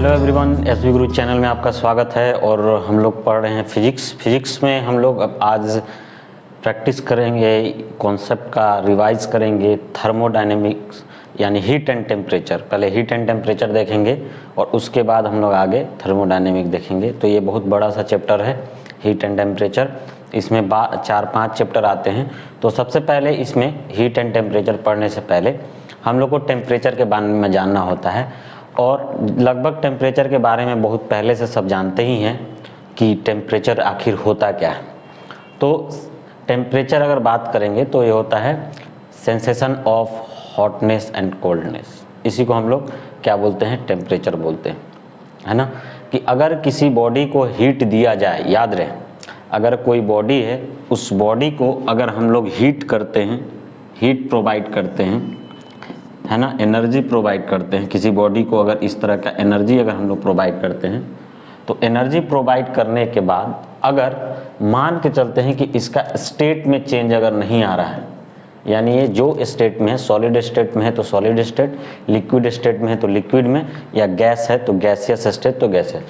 Hello everyone, SV गुरु channel में आपका स्वागत है। और हम लोग पढ़ रहे हैं फिजिक्स में हम लोग अब आज प्रैक्टिस करेंगे, कॉन्सेप्ट का रिवाइज करेंगे थर्मोडायनेमिक्स यानी हीट एंड टेम्परेचर। पहले हीट एंड टेम्परेचर देखेंगे और उसके बाद हम लोग आगे थर्मोडायनेमिक देखेंगे। तो ये बहुत बड़ा सा चैप्टर है हीट एंड टेम्परेचर। इसमें 4-5 चैप्टर आते हैं। तो सबसे पहले इसमें हीट एंड टेम्परेचर पढ़ने से पहले हम लोग को टेम्परेचर के बारे में जानना होता है। और लगभग टेम्परेचर के बारे में बहुत पहले से सब जानते ही हैं कि टेम्परेचर आखिर होता क्या है। तो टेम्परेचर अगर बात करेंगे तो ये होता है sensation of hotness and coldness. इसी को हम लोग क्या बोलते हैं, टेम्परेचर बोलते हैं, है ना। कि अगर किसी बॉडी को हीट दिया जाए, याद रहे अगर कोई बॉडी है, उस बॉडी को अगर हम लोग हीट करते हैं, हीट प्रोवाइड करते हैं, है ना, एनर्जी प्रोवाइड करते हैं किसी बॉडी को, अगर इस तरह का एनर्जी अगर हम लोग प्रोवाइड करते हैं, तो एनर्जी प्रोवाइड करने के बाद अगर मान के चलते हैं कि इसका स्टेट में चेंज अगर नहीं आ रहा है, यानी ये जो स्टेट में है, सॉलिड स्टेट में है तो सॉलिड स्टेट, लिक्विड स्टेट में है तो लिक्विड में, या गैस है तो गैसियस स्टेट तो गैसियस,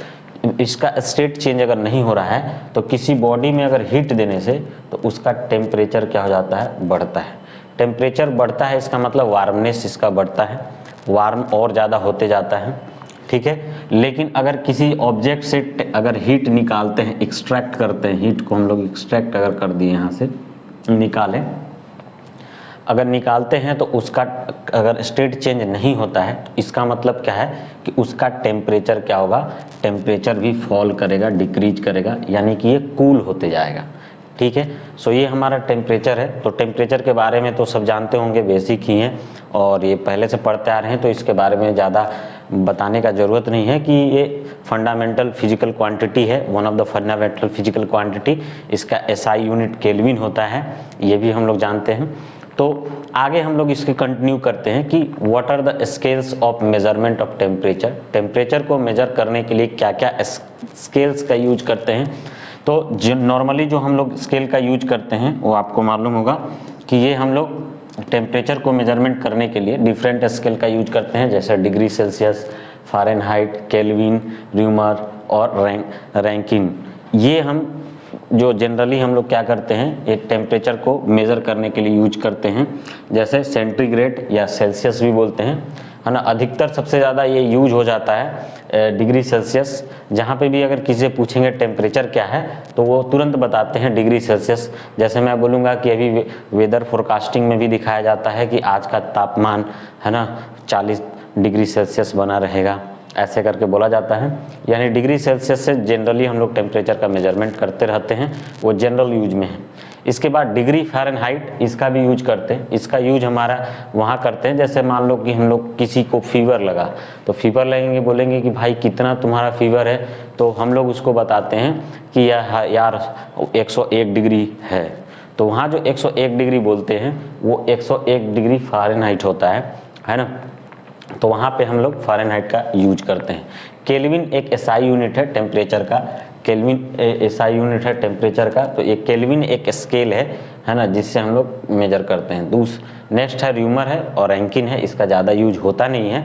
इसका स्टेट चेंज अगर नहीं हो रहा है तो किसी बॉडी में अगर हीट देने से तो उसका टेम्परेचर क्या हो जाता है, बढ़ता है। टेम्परेचर बढ़ता है इसका मतलब वार्मनेस इसका बढ़ता है, वार्म और ज़्यादा होते जाता है, ठीक है। लेकिन अगर किसी ऑब्जेक्ट से अगर हीट निकालते हैं, एक्सट्रैक्ट करते हैं, हीट को हम लोग एक्सट्रैक्ट अगर कर दिए, यहाँ से निकालें, अगर निकालते हैं तो उसका अगर स्टेट चेंज नहीं होता है तो इसका मतलब क्या है कि उसका टेम्परेचर क्या होगा, टेम्परेचर भी फॉल करेगा, डिक्रीज करेगा, यानी कि ये कूल होते जाएगा, ठीक है। सो ये हमारा टेम्परेचर है। तो टेम्परेचर के बारे में तो सब जानते होंगे, बेसिक ही हैं और ये पहले से पढ़ते आ रहे हैं, तो इसके बारे में ज़्यादा बताने का ज़रूरत नहीं है कि ये फंडामेंटल फिजिकल क्वांटिटी है, one of the fundamental physical quantity. इसका एसआई यूनिट केल्विन होता है, ये भी हम लोग जानते हैं। तो आगे हम लोग इसके कंटिन्यू करते हैं कि what are the scales of measurement of temperature. Temperature को मेजर करने के लिए क्या क्या स्केल्स का यूज करते हैं। तो जो नॉर्मली जो हम लोग स्केल का यूज करते हैं वो आपको मालूम होगा कि ये हम लोग टेम्परेचर को मेजरमेंट करने के लिए डिफरेंट स्केल का यूज करते हैं, जैसे degree Celsius, Fahrenheit, kelvin, rumour और रैंकिन। ये हम जो जनरली हम लोग क्या करते हैं, एक टेम्परेचर को मेज़र करने के लिए यूज करते हैं, जैसे सेंटीग्रेड या सेल्सियस भी बोलते हैं, है ना। अधिकतर सबसे ज़्यादा ये यूज हो जाता है डिग्री सेल्सियस। जहाँ पे भी अगर किसी से पूछेंगे टेम्परेचर क्या है तो वो तुरंत बताते हैं डिग्री सेल्सियस। जैसे मैं बोलूँगा कि अभी वेदर फोरकास्टिंग में भी दिखाया जाता है कि आज का तापमान, है ना, 40 डिग्री सेल्सियस बना रहेगा, ऐसे करके बोला जाता है। यानी डिग्री सेल्सियस से जनरली हम लोग टेम्परेचर का मेजरमेंट करते रहते हैं, वो जनरल यूज में है। इसके बाद डिग्री फ़ारेनहाइट, इसका भी यूज करते हैं। इसका यूज हमारा वहाँ करते हैं, जैसे मान लो कि हम लोग किसी को फीवर लगा तो फीवर लगेंगे, बोलेंगे कि भाई कितना तुम्हारा फीवर है, तो हम लोग उसको बताते हैं कि यार 101 डिग्री है। तो वहाँ जो 101 डिग्री बोलते हैं वो 101 डिग्री फ़ारेनहाइट होता है ना। तो वहाँ पे हम लोग फ़ारेनहाइट का यूज करते हैं। केल्विन एक एसआई यूनिट है टेम्परेचर का, केल्विन एसआई यूनिट है टेम्परेचर का। तो ये केल्विन एक स्केल है ना, जिससे हम लोग मेजर करते हैं। नेक्स्ट है र्यूमर है और रैंकिन है। इसका ज़्यादा यूज होता नहीं है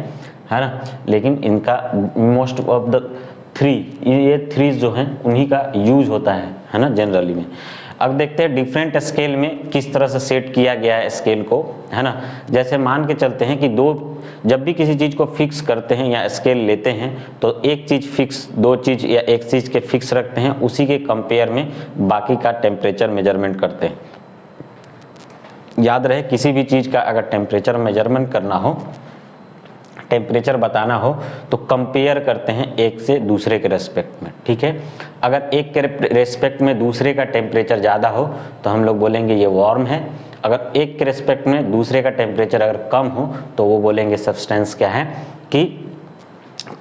ना, लेकिन इनका मोस्ट ऑफ द ये थ्री जो हैं उन्हीं का यूज होता है ना, जनरली में। अब देखते हैं डिफरेंट स्केल में किस तरह से सेट किया गया है स्केल को, है ना। जैसे मान के चलते हैं कि जब भी किसी चीज़ को फिक्स करते हैं या स्केल लेते हैं तो एक चीज़ फिक्स, दो चीज़ या एक चीज़ के फिक्स रखते हैं, उसी के कंपेयर में बाकी का टेम्परेचर मेजरमेंट करते हैं। याद रहे किसी भी चीज़ का अगर टेम्परेचर मेजरमेंट करना हो, टेम्परेचर बताना हो, तो कंपेयर करते हैं एक से दूसरे के रेस्पेक्ट में, ठीक है। अगर एक के रेस्पेक्ट में दूसरे का टेम्परेचर ज़्यादा हो तो हम लोग बोलेंगे ये वार्म है। अगर एक के रेस्पेक्ट में दूसरे का टेम्परेचर अगर कम हो तो वो बोलेंगे सब्सटेंस क्या है, कि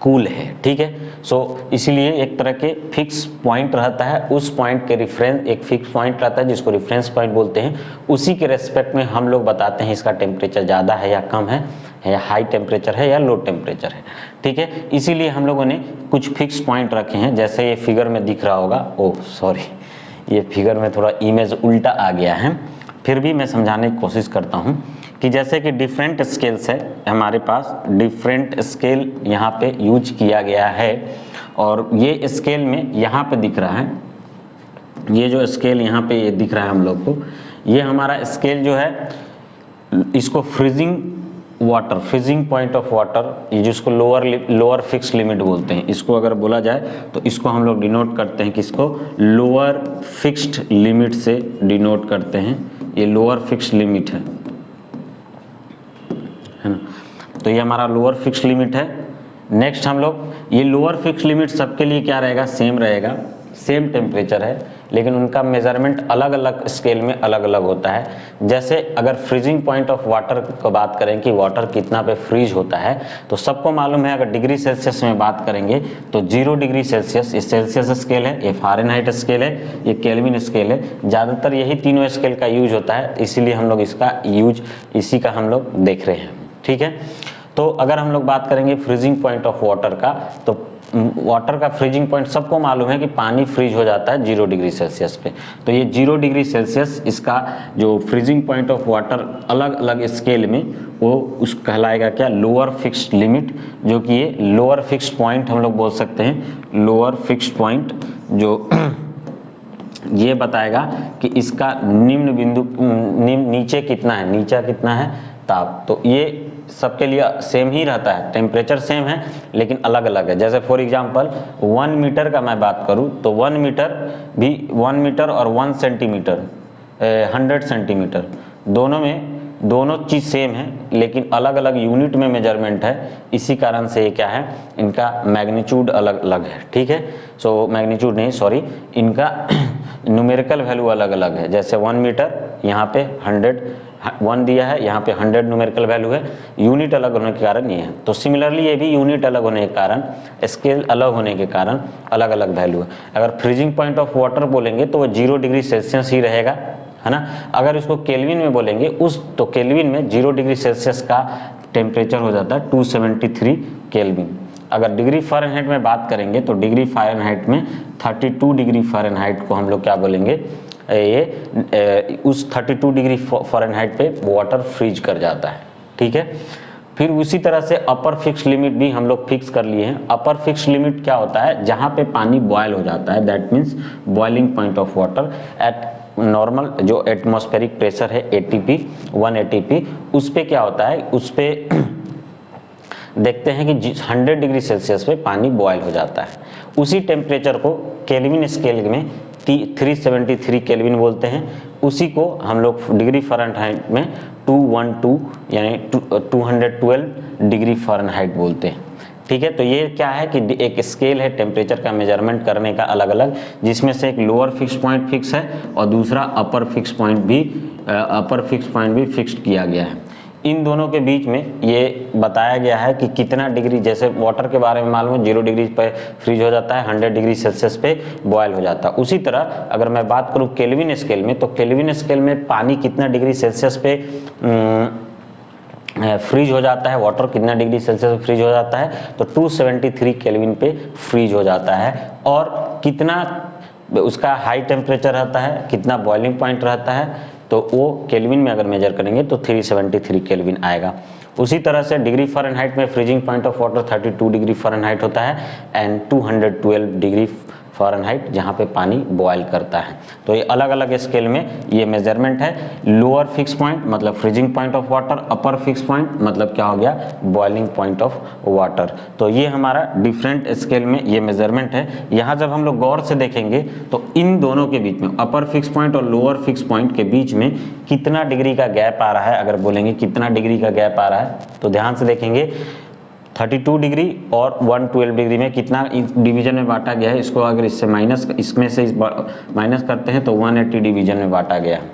कूल है, ठीक है। सो इसीलिए एक तरह के फिक्स पॉइंट रहता है, उस पॉइंट के रेफरेंस एक फिक्स पॉइंट रहता है जिसको रेफरेंस पॉइंट बोलते हैं। उसी के रेस्पेक्ट में हम लोग बताते हैं इसका टेम्परेचर ज़्यादा है या कम है, या हाई टेम्परेचर है या लो टेम्परेचर है, ठीक है। इसीलिए हम लोगों ने कुछ फिक्स पॉइंट रखे हैं, जैसे ये फिगर में दिख रहा होगा। ओह सॉरी, ये फिगर में थोड़ा इमेज उल्टा आ गया है, फिर भी मैं समझाने की कोशिश करता हूँ कि जैसे कि डिफरेंट स्केल्स है हमारे पास, डिफरेंट स्केल यहाँ पे यूज किया गया है और ये स्केल में यहाँ पे दिख रहा है, ये जो स्केल यहाँ पे ये दिख रहा है हम लोग को, ये हमारा स्केल जो है इसको freezing water, freezing point of water, ये जिसको लोअर फिक्स लिमिट बोलते हैं, इसको अगर बोला जाए तो इसको हम लोग डिनोट करते हैं, किसको, लोअर फिक्स्ड लिमिट से डिनोट करते हैं, ये लोअर फिक्स्ड लिमिट है ना। तो ये हमारा लोअर फिक्स्ड लिमिट है। नेक्स्ट हम लोग, ये लोअर फिक्स्ड लिमिट सबके लिए क्या रहेगा, सेम रहेगा, सेम टेम्परेचर है, लेकिन उनका मेजरमेंट अलग अलग स्केल में अलग अलग होता है। जैसे अगर फ्रीजिंग पॉइंट ऑफ वाटर को बात करें कि वाटर कितना पे फ्रीज होता है, तो सबको मालूम है, अगर डिग्री सेल्सियस में बात करेंगे तो 0 डिग्री सेल्सियस, ये सेल्सियस स्केल है, ये फ़ारेनहाइट स्केल है, ये केल्विन स्केल है। ज़्यादातर यही तीनों स्केल का यूज होता है, इसीलिए हम लोग इसका यूज इसी का हम लोग देख रहे हैं, ठीक है। तो अगर हम लोग बात करेंगे फ्रीजिंग पॉइंट ऑफ वाटर का, तो वाटर का फ्रीजिंग पॉइंट सबको मालूम है कि पानी फ्रीज हो जाता है 0 डिग्री सेल्सियस पे। तो ये 0 डिग्री सेल्सियस इसका जो फ्रीजिंग पॉइंट ऑफ वाटर अलग अलग स्केल में वो उस कहलाएगा क्या, लोअर फिक्स्ड लिमिट, जो कि ये लोअर फिक्स्ड पॉइंट हम लोग बोल सकते हैं। लोअर फिक्स्ड पॉइंट जो ये बताएगा कि इसका निम्न बिंदु नीचे कितना है, नीचा कितना है ताप। तो ये सबके लिए सेम ही रहता है, टेम्परेचर सेम है लेकिन अलग अलग है। जैसे फॉर एग्जांपल 1 मीटर का मैं बात करूं तो 1 मीटर भी 1 मीटर और 1 सेंटीमीटर 100 सेंटीमीटर दोनों चीज़ सेम है, लेकिन अलग अलग यूनिट में मेजरमेंट है। इसी कारण से ये क्या है, इनका मैग्नीट्यूड अलग अलग है, ठीक है। सो मैग्नीट्यूड नहीं, सॉरी, इनका न्यूमेरिकल वैल्यू अलग अलग है। जैसे 1 मीटर यहाँ पे 1 दिया है, यहाँ पे 100 न्यूमेरिकल वैल्यू है, यूनिट अलग होने के कारण ये है। तो सिमिलरली ये भी यूनिट अलग होने के कारण, स्केल अलग होने के कारण अलग अलग वैल्यू है। अगर फ्रीजिंग पॉइंट ऑफ वाटर बोलेंगे तो वो 0 डिग्री सेल्सियस ही रहेगा, है ना। अगर इसको केल्विन में बोलेंगे तो केल्विन में 0 डिग्री सेल्सियस का टेम्परेचर हो जाता है 273 केल्विन। अगर डिग्री फ़ारेनहाइट में बात करेंगे तो डिग्री फ़ारेनहाइट में 32 डिग्री फ़ारेनहाइट को हम लोग क्या बोलेंगे, ये उस 32 डिग्री फ़ारेनहाइट पे वाटर फ्रीज कर जाता है, ठीक है। फिर उसी तरह से अपर फिक्स लिमिट भी हम लोग फिक्स कर लिए हैं। अपर फिक्स लिमिट क्या होता है, जहाँ पे पानी बॉयल हो जाता है, that means boiling point of water at normal जो एटमॉस्फेरिक प्रेशर है ATP 1 ATP, उस पे क्या होता है, उस पे देखते हैं कि 100 डिग्री सेल्सियस पे पानी बॉयल हो जाता है। उसी टेम्परेचर को केल्विन स्केल में 373 केल्विन बोलते हैं। उसी को हम लोग डिग्री फ़ारेनहाइट में 212 यानी 212 डिग्री फ़ारेनहाइट बोलते हैं, ठीक है। तो ये क्या है कि एक स्केल है टेम्परेचर का मेजरमेंट करने का अलग अलग, जिसमें से एक लोअर फिक्स पॉइंट फिक्स है और दूसरा अपर फिक्स पॉइंट भी फिक्स्ड किया गया है। इन दोनों के बीच में ये बताया गया है कि कितना डिग्री, जैसे वाटर के बारे में मालूम है 0 डिग्री पे फ्रीज हो जाता है, 100 डिग्री सेल्सियस पे बॉयल हो जाता है। उसी तरह अगर मैं बात करूँ केल्विन स्केल में, तो केल्विन स्केल में पानी कितना डिग्री सेल्सियस पे फ्रीज हो जाता है, वाटर कितना डिग्री सेल्सियस पे फ्रीज हो जाता है, तो 273 केल्विन पे फ्रीज हो जाता है। और कितना उसका हाई टेम्परेचर रहता है, कितना बॉइलिंग पॉइंट रहता है, तो वो केल्विन में अगर मेजर करेंगे तो 373 केल्विन आएगा। उसी तरह से डिग्री फ़ारेनहाइट में freezing point of water 32 degree Fahrenheit होता है एंड 212 डिग्री फ़ारेनहाइट जहाँ पे पानी बॉयल करता है। तो ये अलग अलग स्केल में ये मेजरमेंट है। लोअर फिक्स पॉइंट मतलब freezing point of water, upper fix point मतलब क्या हो गया, बॉइलिंग पॉइंट ऑफ वाटर। तो ये हमारा डिफरेंट स्केल में ये मेजरमेंट है। यहाँ जब हम लोग गौर से देखेंगे तो इन दोनों के बीच में, अपर फिक्स पॉइंट और लोअर फिक्स पॉइंट के बीच में कितना डिग्री का गैप आ रहा है, अगर बोलेंगे कितना डिग्री का गैप आ रहा है, तो ध्यान से देखेंगे 32 डिग्री और 112 डिग्री में कितना डिवीजन में बांटा गया है। इसको अगर इसमें से माइनस करते हैं तो 180 डिवीजन में बांटा गया है।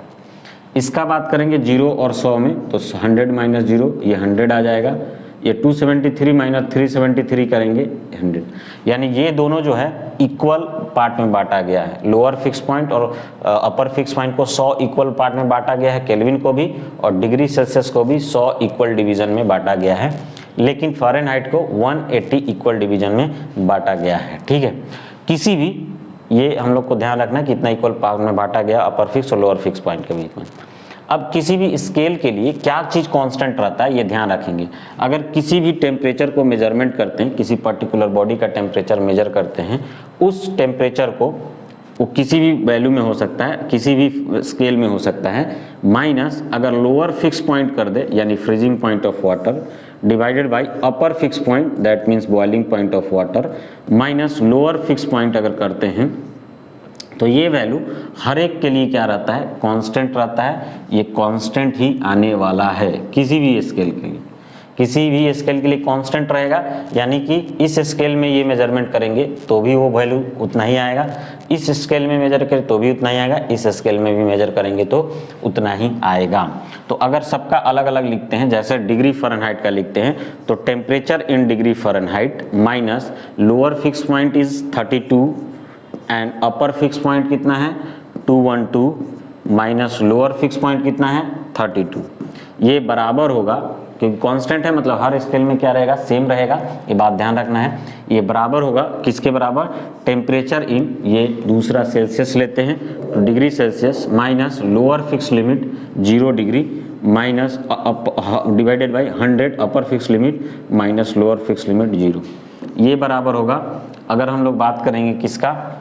इसका बात करेंगे 0 और 100 में, तो 100 माइनस 0 ये 100 आ जाएगा। ये 273 माइनस 373 करेंगे 100, यानी ये दोनों जो है इक्वल पार्ट में बांटा गया है। लोअर फिक्स पॉइंट और अपर फिक्स पॉइंट को 100 इक्वल पार्ट में बांटा गया है, केल्विन को भी, और डिग्री सेल्सियस को भी 100 इक्वल डिवीजन में बांटा गया है, लेकिन फ़ारेनहाइट को 180 इक्वल डिवीजन में बांटा गया है, ठीक है। किसी भी, ये हम लोग को ध्यान रखना है कितना इक्वल पार्ट में बांटा गया अपर फिक्स और लोअर फिक्स पॉइंट के बीच में। अब किसी भी स्केल के लिए क्या चीज़ कांस्टेंट रहता है ये ध्यान रखेंगे। अगर किसी भी टेम्परेचर को मेजरमेंट करते हैं, किसी पर्टिकुलर बॉडी का टेम्परेचर मेजर करते हैं, उस टेम्परेचर को वो किसी भी वैल्यू में हो सकता है, किसी भी स्केल में हो सकता है, माइनस अगर लोअर फिक्स पॉइंट कर दे यानी freezing point of water divided by upper fix point that means boiling point of water minus lower fix point अगर करते हैं तो ये वैल्यू हर एक के लिए क्या रहता है, कांस्टेंट रहता है। ये कांस्टेंट ही आने वाला है किसी भी स्केल के लिए, किसी भी स्केल के लिए कांस्टेंट रहेगा। यानी कि इस स्केल में ये मेजरमेंट करेंगे तो भी वो वैल्यू उतना ही आएगा, इस स्केल में मेजर करें तो भी उतना ही आएगा, इस स्केल में भी मेजर करेंगे तो उतना ही आएगा। तो अगर सबका अलग अलग लिखते हैं, जैसे डिग्री फ़ारेनहाइट का लिखते हैं तो temperature in degree Fahrenheit minus lower fix point is 32 and upper fix point कितना है 212 माइनस लोअर फिक्स पॉइंट कितना है 32। ये बराबर होगा, क्योंकि कांस्टेंट है मतलब हर स्केल में क्या रहेगा, सेम रहेगा, ये बात ध्यान रखना है। ये बराबर होगा किसके बराबर, टेम्परेचर इन, ये दूसरा सेल्सियस लेते हैं तो degree Celsius minus lower fix limit 0 degree minus divided by 100 upper fix limit minus lower fix limit 0। ये बराबर होगा, अगर हम लोग बात करेंगे किसका,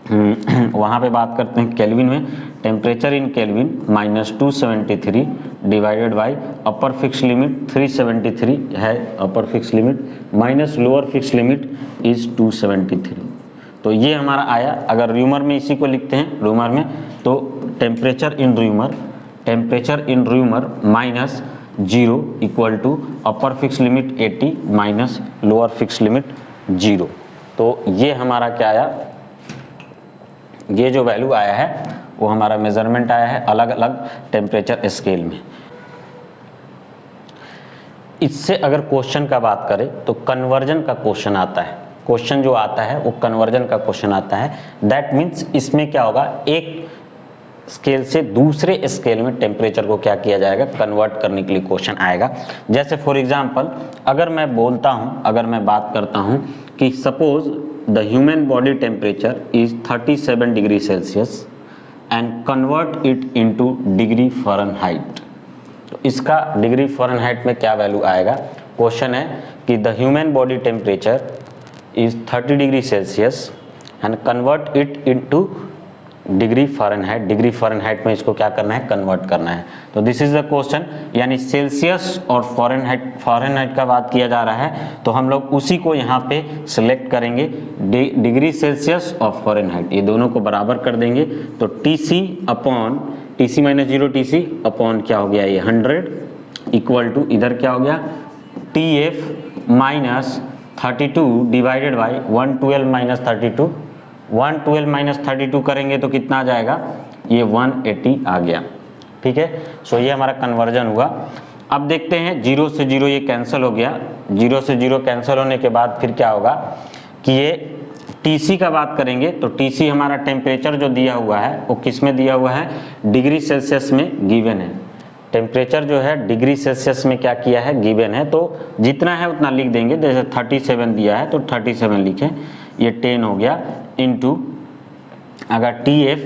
वहाँ पे बात करते हैं केल्विन में, temperature in kelvin minus 273 divided by upper fix limit 373 है अपर fix limit minus lower fix limit is 273। तो ये हमारा आया। अगर र्यूमर में इसी को लिखते हैं र्यूमर में तो temperature in Reaumur minus 0 equal to upper fix limit 80 minus lower fix limit 0। तो ये हमारा क्या आया, ये जो वैल्यू आया है वो हमारा मेजरमेंट आया है अलग अलग टेम्परेचर स्केल में। इससे अगर क्वेश्चन का बात करें तो कन्वर्जन का क्वेश्चन आता है, क्वेश्चन जो आता है वो कन्वर्जन का क्वेश्चन आता है। दैट मीन्स इसमें क्या होगा, एक स्केल से दूसरे स्केल में टेम्परेचर को क्या किया जाएगा, कन्वर्ट करने के लिए क्वेश्चन आएगा। जैसे फॉर एग्जांपल अगर मैं बोलता हूँ, अगर मैं बात करता हूँ कि suppose the human body temperature is 37 degree Celsius and convert it into degree Fahrenheit, तो इसका डिग्री फ़ारेनहाइट में क्या वैल्यू आएगा। क्वेश्चन है कि the human body temperature is 30 degree Celsius and convert it into degree Fahrenheit में इसको क्या करना है, कन्वर्ट करना है। तो दिस इज द क्वेश्चन, यानी सेल्सियस और फ़ारेनहाइट का बात किया जा रहा है तो हम लोग उसी को यहाँ पे सिलेक्ट करेंगे, डिग्री सेल्सियस और फ़ारेनहाइट, ये दोनों को बराबर कर देंगे। तो TC माइनस 0 TC अपॉन क्या हो गया ये 100 इक्वल टू इधर क्या हो गया TF minus 32 divided by 112 minus 32, 112 minus 32 करेंगे तो कितना आ जाएगा, ये 180 आ गया। ठीक है, सो ये हमारा कन्वर्जन हुआ। अब देखते हैं 0 से 0 ये कैंसिल हो गया, 0 से 0 कैंसिल होने के बाद फिर क्या होगा कि ये TC का बात करेंगे तो TC हमारा टेम्परेचर जो दिया हुआ है वो किस में दिया हुआ है, डिग्री सेल्सियस में गिवन है। टेम्परेचर जो है डिग्री सेल्सियस में क्या किया है, गिवन है, तो जितना है उतना लिख देंगे। जैसे 37 दिया है तो 37 लिखें, ये 10 हो गया इनटू अगर TF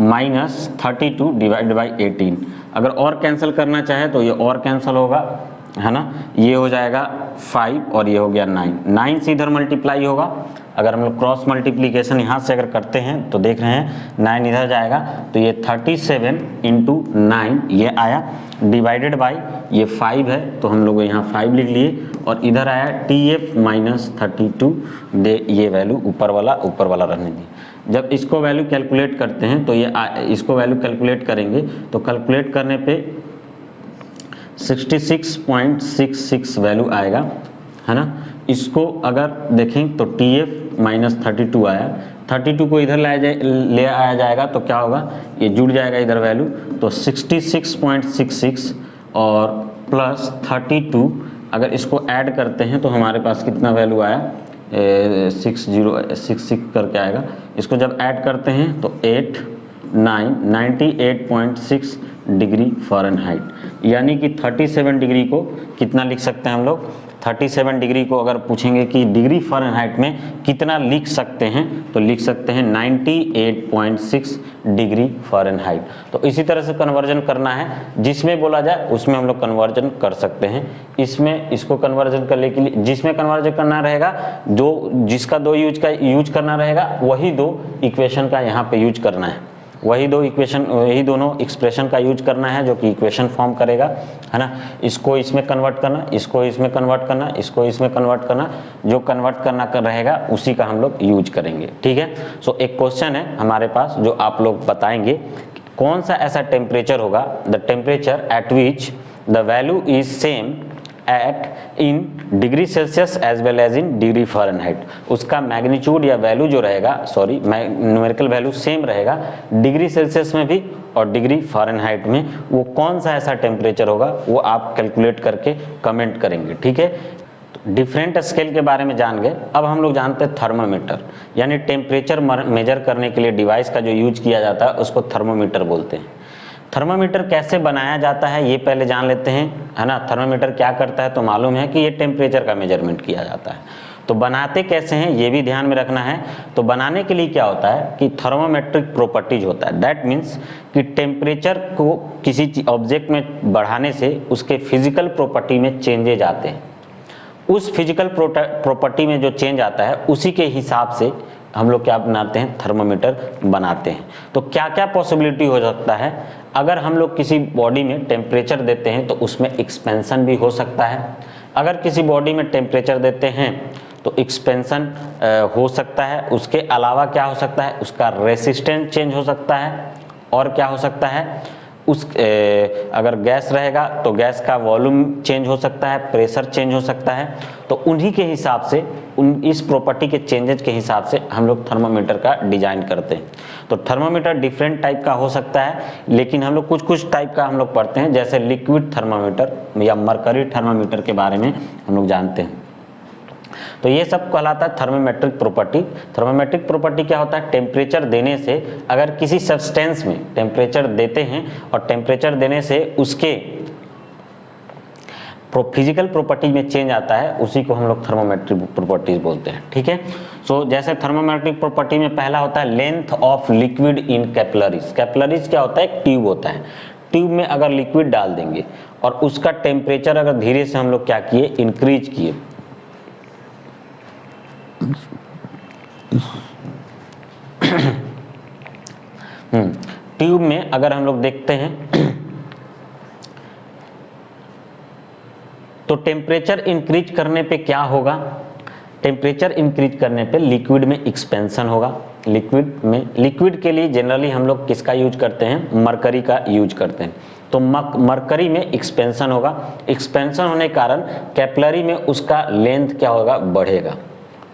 माइनस 32 डिवाइड बाई 18, अगर और कैंसिल करना चाहे तो ये और कैंसिल होगा, है ना, ये हो जाएगा 5 और ये हो गया 9 से इधर मल्टीप्लाई होगा। अगर हम लोग क्रॉस मल्टीप्लीकेशन यहाँ से अगर करते हैं तो देख रहे हैं 9 इधर जाएगा तो ये 37 इंटू 9 ये आया, डिवाइडेड बाई ये 5 है तो हम लोग यहाँ 5 लिख लिए और इधर आया TF माइनस 32 दे, ये वैल्यू ऊपर वाला रहने दी। जब इसको वैल्यू कैलकुलेट करते हैं तो ये इसको वैल्यू कैलकुलेट करेंगे तो कैलकुलेट करने पे 66.66 वैल्यू आएगा, है ना। इसको अगर देखें तो TF माइनस 32 आया, 32 को इधर ले आया जाएगा तो क्या होगा, ये जुड़ जाएगा इधर वैल्यू, तो 66.66 और प्लस 32 अगर इसको ऐड करते हैं तो हमारे पास कितना वैल्यू आया, 6066 करके आएगा। इसको जब ऐड करते हैं तो 98.6 डिग्री फ़ारेनहाइट, यानी कि 37 डिग्री को कितना लिख सकते हैं हम लोग, 37 डिग्री को अगर पूछेंगे कि डिग्री फ़ारेनहाइट में कितना लिख सकते हैं, तो लिख सकते हैं 98.6 डिग्री फ़ारेनहाइट। तो इसी तरह से कन्वर्जन करना है, जिसमें बोला जाए उसमें हम लोग कन्वर्जन कर सकते हैं। इसमें इसको कन्वर्जन करने के लिए जिसमें कन्वर्जन करना रहेगा, जो जिसका दो यूज करना रहेगा, वही दो इक्वेशन का यहाँ पे यूज करना है, वही दोनों एक्सप्रेशन का यूज करना है जो कि इक्वेशन फॉर्म करेगा, है ना। इसको इसमें कन्वर्ट करना, इसको इसमें कन्वर्ट करना, इसको इसमें कन्वर्ट करना, जो कन्वर्ट करना रहेगा उसी का हम लोग यूज करेंगे, ठीक है। सो एक क्वेश्चन है हमारे पास जो आप लोग बताएंगे, कौन सा ऐसा टेम्परेचर होगा, the temperature at which the value is same at in degree Celsius as well as in degree Fahrenheit. उसका मैग्नीट्यूड या वैल्यू जो रहेगा, न्यूमेरिकल वैल्यू सेम रहेगा डिग्री सेल्सियस में भी और डिग्री फ़ारेनहाइट में। वो कौन सा ऐसा टेम्परेचर होगा वो आप कैलकुलेट करके कमेंट करेंगे, ठीक है। डिफरेंट स्केल के बारे में जान गए। अब हम लोग जानते हैं थर्मामीटर, यानी टेम्परेचर मेजर करने के लिए डिवाइस का जो यूज किया जाता है उसको थर्मामीटर बोलते हैं। थर्मामीटर कैसे बनाया जाता है ये पहले जान लेते हैं, है ना। थर्मामीटर क्या करता है तो मालूम है कि ये टेम्परेचर का मेजरमेंट किया जाता है। तो बनाते कैसे हैं ये भी ध्यान में रखना है। तो बनाने के लिए क्या होता है कि थर्मोमेट्रिक प्रॉपर्टीज होता है। दैट मीन्स कि टेम्परेचर को किसी ऑब्जेक्ट में बढ़ाने से उसके फिजिकल प्रॉपर्टी में चेंजेज आते हैं। उस फिजिकल प्रॉपर्टी में जो चेंज आता है उसी के हिसाब से हम लोग क्या बनाते हैं, थर्मोमीटर बनाते हैं। तो क्या क्या पॉसिबिलिटी हो सकता है, अगर हम लोग किसी बॉडी में टेम्परेचर देते हैं तो उसमें एक्सपेंशन भी हो सकता है। अगर किसी बॉडी में टेम्परेचर देते हैं तो एक्सपेंशन हो सकता है। उसके अलावा क्या हो सकता है, उसका रेसिस्टेंस चेंज हो सकता है। और क्या हो सकता है, अगर गैस रहेगा तो गैस का वॉल्यूम चेंज हो सकता है, प्रेशर चेंज हो सकता है। तो उन्हीं के हिसाब से इस प्रॉपर्टी के चेंजेस के हिसाब से हम लोग थर्मोमीटर का डिजाइन करते हैं। तो थर्मोमीटर डिफरेंट टाइप का हो सकता है, लेकिन हम लोग कुछ टाइप का हम लोग पढ़ते हैं, जैसे लिक्विड थर्मामीटर या मरकरी थर्मामीटर के बारे में हम लोग जानते हैं। तो ये सब कहलाता है थर्मोमेट्रिक प्रॉपर्टी। थर्मोमेट्रिक प्रॉपर्टी क्या होता है, टेम्परेचर देने से, अगर किसी सब्सटेंस में टेम्परेचर देते हैं और टेम्परेचर देने से उसके फिजिकल प्रॉपर्टी में चेंज आता है, उसी को हम लोग थर्मोमेट्रिक प्रॉपर्टीज बोलते हैं, ठीक है। सो जैसे थर्मोमेट्रिक प्रॉपर्टी में पहला होता है length of liquid in capillaries. Capillaries क्या होता है, एक ट्यूब होता है। ट्यूब में अगर लिक्विड डाल देंगे और उसका टेम्परेचर अगर धीरे से हम लोग क्या किए, इंक्रीज किए, ट्यूब में अगर हम लोग देखते हैं तो टेम्परेचर इंक्रीज करने पे क्या होगा, टेम्परेचर इंक्रीज करने पे लिक्विड में एक्सपेंशन होगा। लिक्विड के लिए जनरली हम लोग किसका यूज करते हैं, मरकरी का यूज करते हैं। तो मरकरी में एक्सपेंशन होगा। एक्सपेंशन होने के कारण कैपिलरी में उसका लेंथ क्या होगा, बढ़ेगा।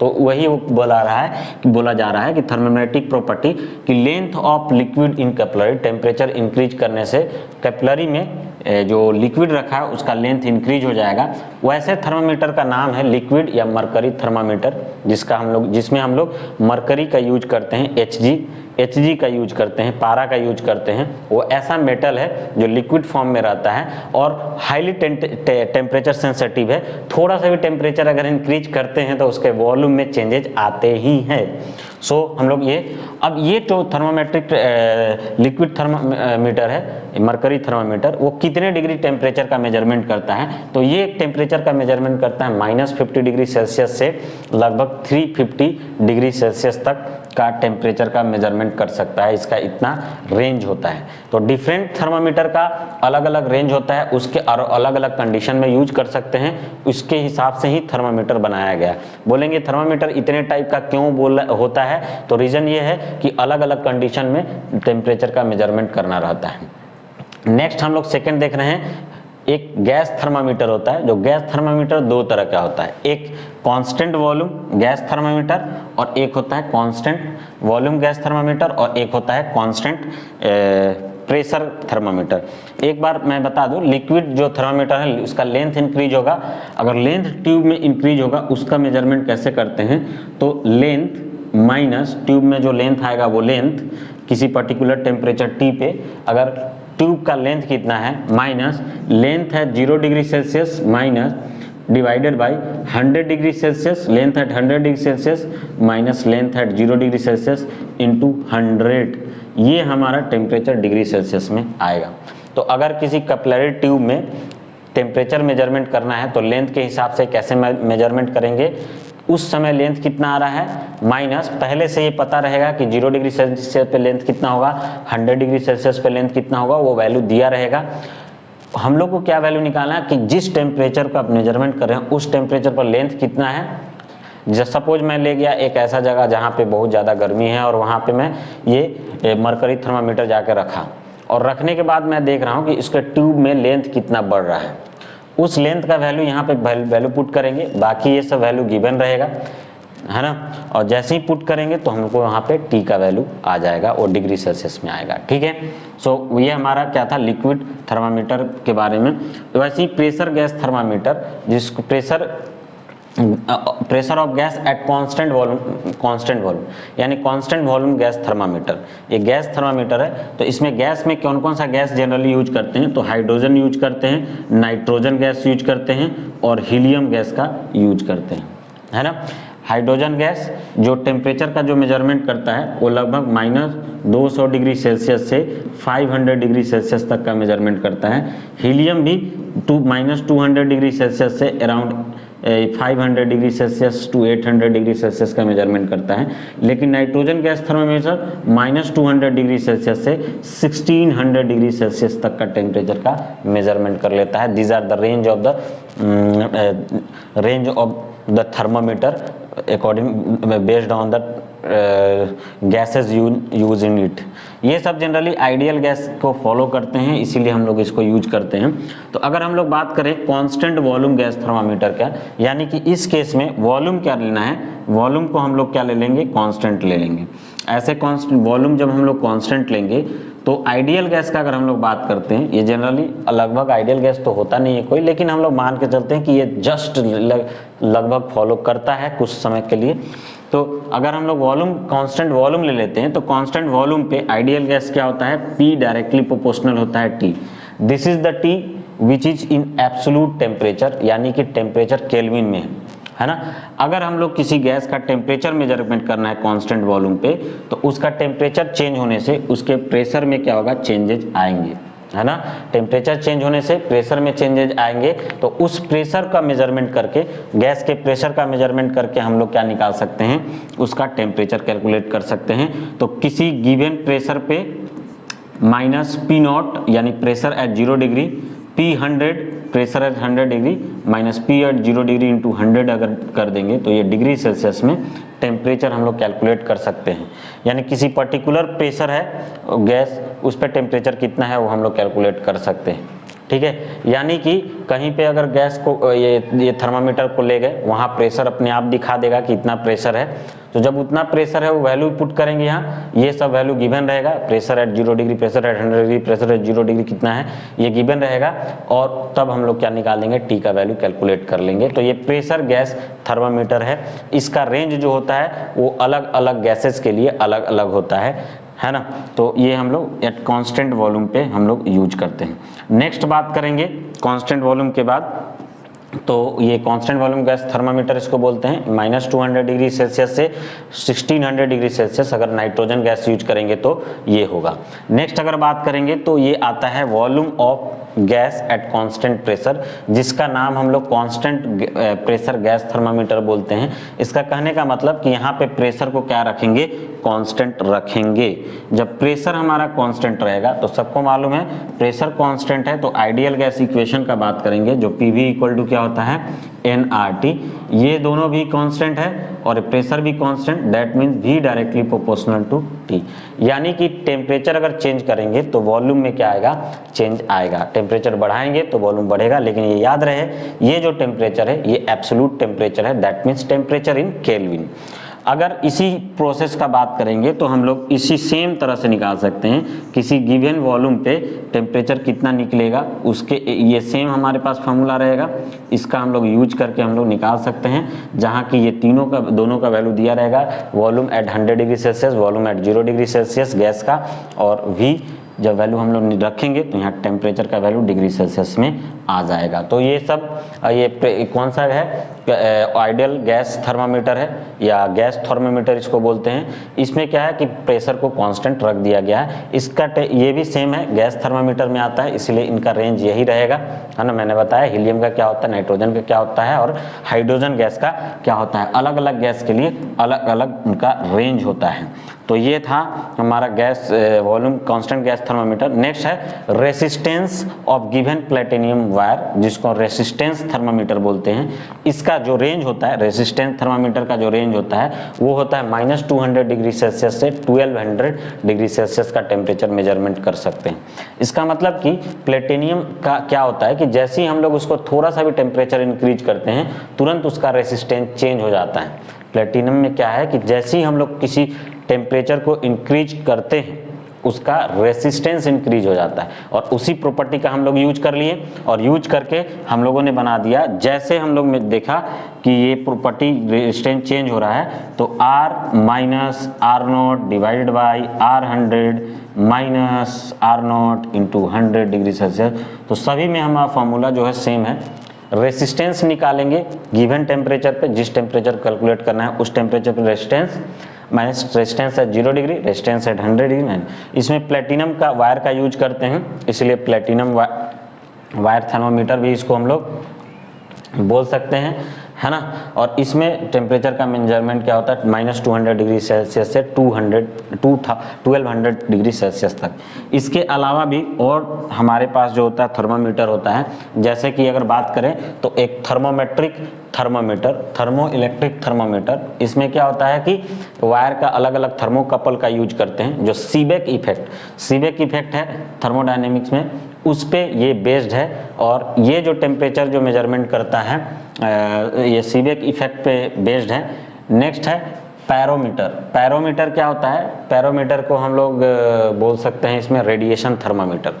तो वही वो बोला जा रहा है कि थर्मोमेट्रिक प्रॉपर्टी की length of liquid in capillary, temperature increase करने से कैपिलरी में जो लिक्विड रखा है उसका लेंथ इंक्रीज हो जाएगा। वैसे थर्मामीटर का नाम है लिक्विड या मरकरी थर्मामीटर, जिसमें हम लोग मरकरी का यूज करते हैं, एचजी का यूज करते हैं, पारा का यूज करते हैं। वो ऐसा मेटल है जो लिक्विड फॉर्म में रहता है और हाईली टेम्परेचर सेंसिटिव है। थोड़ा सा भी टेम्परेचर अगर इंक्रीज करते हैं तो उसके वॉल्यूम में चेंजेज आते ही हैं। सो हम लोग ये जो थर्मोमेट्रिक लिक्विड थर्मामीटर है, मरकरी थर्मामीटर, वो कितने डिग्री टेम्परेचर का मेजरमेंट करता है, तो ये टेम्परेचर का मेजरमेंट करता है -50 डिग्री सेल्सियस से लगभग 350 डिग्री सेल्सियस तक का टेम्परेचर का मेजरमेंट कर सकता है। इसका इतना रेंज होता है। तो डिफरेंट थर्मामीटर का अलग अलग रेंज होता है, उसके अलग अलग कंडीशन में यूज कर सकते हैं। उसके हिसाब से ही थर्मामीटर बनाया गया। बोलेंगे थर्मामीटर इतने टाइप का क्यों होता है, तो रीजन ये है कि अलग अलग कंडीशन में टेम्परेचर का मेजरमेंट करना रहता है। नेक्स्ट हम लोग सेकंड देख रहे हैं, एक गैस थर्मामीटर होता है। जो गैस थर्मामीटर दो तरह का होता है, एक कांस्टेंट वॉल्यूम गैस थर्मामीटर और एक होता है कांस्टेंट वॉल्यूम गैस थर्मामीटर और एक होता है कांस्टेंट प्रेशर थर्मामीटर। एक बार मैं बता दूं, लिक्विड जो थर्मामीटर है उसका लेंथ इंक्रीज होगा। अगर लेंथ ट्यूब में इंक्रीज होगा उसका मेजरमेंट कैसे करते हैं, तो लेंथ माइनस ट्यूब में जो लेंथ आएगा वो लेंथ किसी पर्टिकुलर टेम्परेचर टी पे, अगर ट्यूब का लेंथ कितना है माइनस लेंथ है 0 degree Celsius minus divided by 100 degree Celsius, length at 100 degree Celsius minus length at 0 degree Celsius into 100, ये हमारा टेम्परेचर डिग्री सेल्सियस में आएगा। तो अगर किसी कपलरी ट्यूब में टेम्परेचर मेजरमेंट करना है तो लेंथ के हिसाब से कैसे मेजरमेंट करेंगे, उस समय लेंथ कितना आ रहा है माइनस, पहले से ये पता रहेगा कि 0 डिग्री सेल्सियस पे लेंथ कितना होगा, 100 डिग्री सेल्सियस पे लेंथ कितना होगा, वो वैल्यू दिया रहेगा। हम लोग को क्या वैल्यू निकालना है कि जिस टेम्परेचर का आप मेजरमेंट कर रहे हैं उस टेम्परेचर पर लेंथ कितना है। जैसे सपोज मैं ले गया एक ऐसा जगह जहाँ पे बहुत ज़्यादा गर्मी है और वहाँ पे मैं ये मरकरी थर्मामीटर जाके रखा, और रखने के बाद मैं देख रहा हूँ कि इसके ट्यूब में लेंथ कितना बढ़ रहा है, उस लेंथ का वैल्यू यहाँ पे वैल्यू पुट करेंगे, बाकी ये सब वैल्यू गिवन रहेगा, है ना। और जैसे ही पुट करेंगे तो हमको यहाँ पे टी का वैल्यू आ जाएगा और डिग्री सेल्सियस में आएगा, ठीक है। सो ये हमारा क्या था लिक्विड थर्मामीटर के बारे में। वैसे ही प्रेशर गैस थर्मामीटर, जिसको pressure of gas at constant volume यानी कांस्टेंट वॉल्यूम गैस थर्मामीटर, ये गैस थर्मामीटर है। तो इसमें गैस में कौन कौन सा गैस जनरली यूज करते हैं, तो हाइड्रोजन यूज करते हैं, नाइट्रोजन गैस यूज करते हैं और हीलियम गैस का यूज करते हैं, है ना। हाइड्रोजन गैस जो टेम्परेचर का जो मेजरमेंट करता है वो लगभग -200 डिग्री सेल्सियस से 500 डिग्री सेल्सियस तक का मेजरमेंट करता है। हीलियम भी -200 डिग्री सेल्सियस से around 500 degree Celsius to 800 degree Celsius का मेजरमेंट करता है। लेकिन nitrogen gas thermometer -200 degree Celsius से 1600 डिग्री सेल्सियस तक का टेम्परेचर का मेजरमेंट कर लेता है। These are the range of the thermometer according based on the gases use in it. ये सब जनरली आइडियल गैस को फॉलो करते हैं, इसीलिए हम लोग इसको यूज करते हैं। तो अगर हम लोग बात करें कांस्टेंट वॉल्यूम गैस थर्मामीटर का, यानी कि इस केस में वॉल्यूम क्या लेना है, वॉल्यूम को हम लोग क्या ले लेंगे, कांस्टेंट ले लेंगे। ऐसे कांस्टेंट वॉल्यूम जब हम लोग कांस्टेंट लेंगे तो आइडियल गैस का अगर हम लोग बात करते हैं, ये जनरली लगभग आइडियल गैस तो होता नहीं है कोई, लेकिन हम लोग मान के चलते हैं कि ये जस्ट लगभग फॉलो करता है कुछ समय के लिए। तो अगर हम लोग वॉल्यूम कांस्टेंट वॉल्यूम ले लेते हैं तो कांस्टेंट वॉल्यूम पे आइडियल गैस क्या होता है, P डायरेक्टली प्रोपोर्शनल होता है T। This is the T which is in absolute temperature, यानी कि टेम्परेचर केल्विन में है ना। अगर हम लोग किसी गैस का टेम्परेचर मेजरमेंट करना है कांस्टेंट वॉल्यूम पे, तो उसका टेम्परेचर चेंज होने से उसके प्रेशर में क्या होगा, चेंजेज आएंगे, है ना। टेम्परेचर चेंज होने से प्रेशर में चेंजेज आएंगे, तो उस प्रेशर का मेजरमेंट करके, गैस के प्रेशर का मेजरमेंट करके हम लोग क्या निकाल सकते हैं, उसका टेम्परेचर कैलकुलेट कर सकते हैं। तो किसी गिवन प्रेशर पे -P0 यानी pressure at 0 degree, P100 pressure at 100 degree minus P at 0 degree into 100 अगर कर देंगे तो ये डिग्री सेल्सियस में टेम्परेचर हम लोग कैलकुलेट कर सकते हैं। यानी किसी पर्टिकुलर प्रेशर है गैस, उस पर टेम्परेचर कितना है वो हम लोग कैलकुलेट कर सकते हैं, ठीक है। यानी कि कहीं पे अगर गैस को ये थर्मामीटर को ले गए, वहाँ प्रेशर अपने आप दिखा देगा कि इतना प्रेशर है। तो जब उतना प्रेशर है वो वैल्यू पुट करेंगे यहाँ, ये सब वैल्यू गिवन रहेगा, pressure at 0 degree, pressure at 100 degree, pressure at 0 degree कितना है ये गिवन रहेगा, और तब हम लोग क्या निकालेंगे, टी का वैल्यू कैलकुलेट कर लेंगे। तो ये प्रेशर गैस थर्मामीटर है, इसका रेंज जो होता है वो अलग अलग गैसेस के लिए अलग अलग होता है ना। तो ये हम लोग एट कांस्टेंट वॉल्यूम पे हम लोग यूज करते हैं। नेक्स्ट बात करेंगे कांस्टेंट वॉल्यूम के बाद, तो ये कांस्टेंट वॉल्यूम गैस थर्मामीटर इसको बोलते हैं। -200 डिग्री सेल्सियस से 1600 डिग्री सेल्सियस अगर नाइट्रोजन गैस यूज करेंगे तो ये होगा। नेक्स्ट अगर बात करेंगे तो ये आता है volume of gas at constant pressure, जिसका नाम हम लोग कांस्टेंट प्रेशर गैस थर्मामीटर बोलते हैं। इसका कहने का मतलब कि यहाँ पे प्रेशर को क्या रखेंगे, कांस्टेंट रखेंगे। जब प्रेशर हमारा कांस्टेंट रहेगा तो सबको मालूम है प्रेशर कांस्टेंट है तो आइडियल गैस इक्वेशन का बात करेंगे, जो PV इक्वल टू क्या होता है, nRT। ये दोनों भी कांस्टेंट है और प्रेशर भी constant, that means V directly proportional to T। यानी कि टेम्परेचर अगर चेंज करेंगे तो वॉल्यूम में क्या आएगा, चेंज आएगा। टेम्परेचर बढ़ाएंगे तो वॉल्यूम बढ़ेगा, लेकिन ये याद रहे ये जो टेम्परेचर है ये एब्सोल्यूट टेम्परेचर है, that means temperature in kelvin. अगर इसी प्रोसेस का बात करेंगे तो हम लोग इसी सेम तरह से निकाल सकते हैं, किसी गिवन वॉल्यूम पे टेम्परेचर कितना निकलेगा उसके ये सेम हमारे पास फार्मूला रहेगा, इसका हम लोग यूज करके हम लोग निकाल सकते हैं, जहाँ की ये दोनों का वैल्यू दिया रहेगा, volume at 100 degree Celsius, volume at 0 degree Celsius gas का, और V जब वैल्यू हम लोग रखेंगे तो यहाँ टेम्परेचर का वैल्यू डिग्री सेल्सियस में आ जाएगा। तो ये सब ये कौन सा है, आइडियल गैस थर्मामीटर है या गैस थर्मामीटर इसको बोलते हैं। इसमें क्या है कि प्रेशर को कांस्टेंट रख दिया गया है। इसका ये भी सेम है, गैस थर्मामीटर में आता है, इसलिए इनका रेंज यही रहेगा, है ना। मैंने बताया हीलियम का क्या होता है, नाइट्रोजन का क्या होता है और हाइड्रोजन गैस का क्या होता है। अलग अलग गैस के लिए अलग अलग उनका रेंज होता है। तो ये था हमारा gas volume constant gas thermometer. Next है resistance of given platinum wire, जिसको रेसिस्टेंस थर्मामीटर बोलते हैं। इसका जो रेंज होता है, रेसिस्टेंस थर्मामीटर का जो रेंज होता है वो होता है -200 डिग्री सेल्सियस से 1200 डिग्री सेल्सियस का टेम्परेचर मेजरमेंट कर सकते हैं। इसका मतलब कि प्लेटिनियम का क्या होता है कि जैसे ही हम लोग उसको थोड़ा सा भी टेम्परेचर इंक्रीज करते हैं तुरंत उसका रेसिस्टेंस चेंज हो जाता है। प्लेटिनम में क्या है कि जैसे ही हम लोग किसी टेम्परेचर को इंक्रीज करते हैं उसका रेसिस्टेंस इंक्रीज हो जाता है, और उसी प्रॉपर्टी का हम लोग यूज कर लिए और यूज करके हम लोगों ने बना दिया। जैसे हम लोग ने देखा कि ये प्रॉपर्टी रेसिस्टेंस चेंज हो रहा है तो R minus R0 divided by R100 minus R0 into 100 degree Celsius. तो सभी में हमारा फॉर्मूला जो है सेम है। रेसिस्टेंस निकालेंगे गिवन टेम्परेचर पे, जिस टेम्परेचर कैलकुलेट करना है उस टेम्परेचर पे resistance minus resistance at 0 degree, resistance at 100 degree. इसमें प्लेटिनम का वायर का यूज करते हैं, इसलिए प्लेटिनम वायर थर्मामीटर भी इसको हम लोग बोल सकते हैं, है ना। और इसमें टेम्परेचर का मेजरमेंट क्या होता है -200 डिग्री सेल्सियस से 1200 डिग्री सेल्सियस तक। इसके अलावा भी और हमारे पास जो होता है थर्मामीटर होता है, जैसे कि अगर बात करें तो एक thermometric thermometer, thermo electric thermometer. इसमें क्या होता है कि वायर का अलग अलग थर्मोकपल का यूज करते हैं, जो सीबेक इफेक्ट है थर्मोडायनेमिक्स में, उस पे ये बेस्ड है। और ये जो टेम्परेचर जो मेजरमेंट करता है ये सीबेक इफेक्ट पे बेस्ड है। नेक्स्ट है पैरोमीटर क्या होता है, पैरोमीटर को हम लोग बोल सकते हैं इसमें रेडिएशन थर्मामीटर,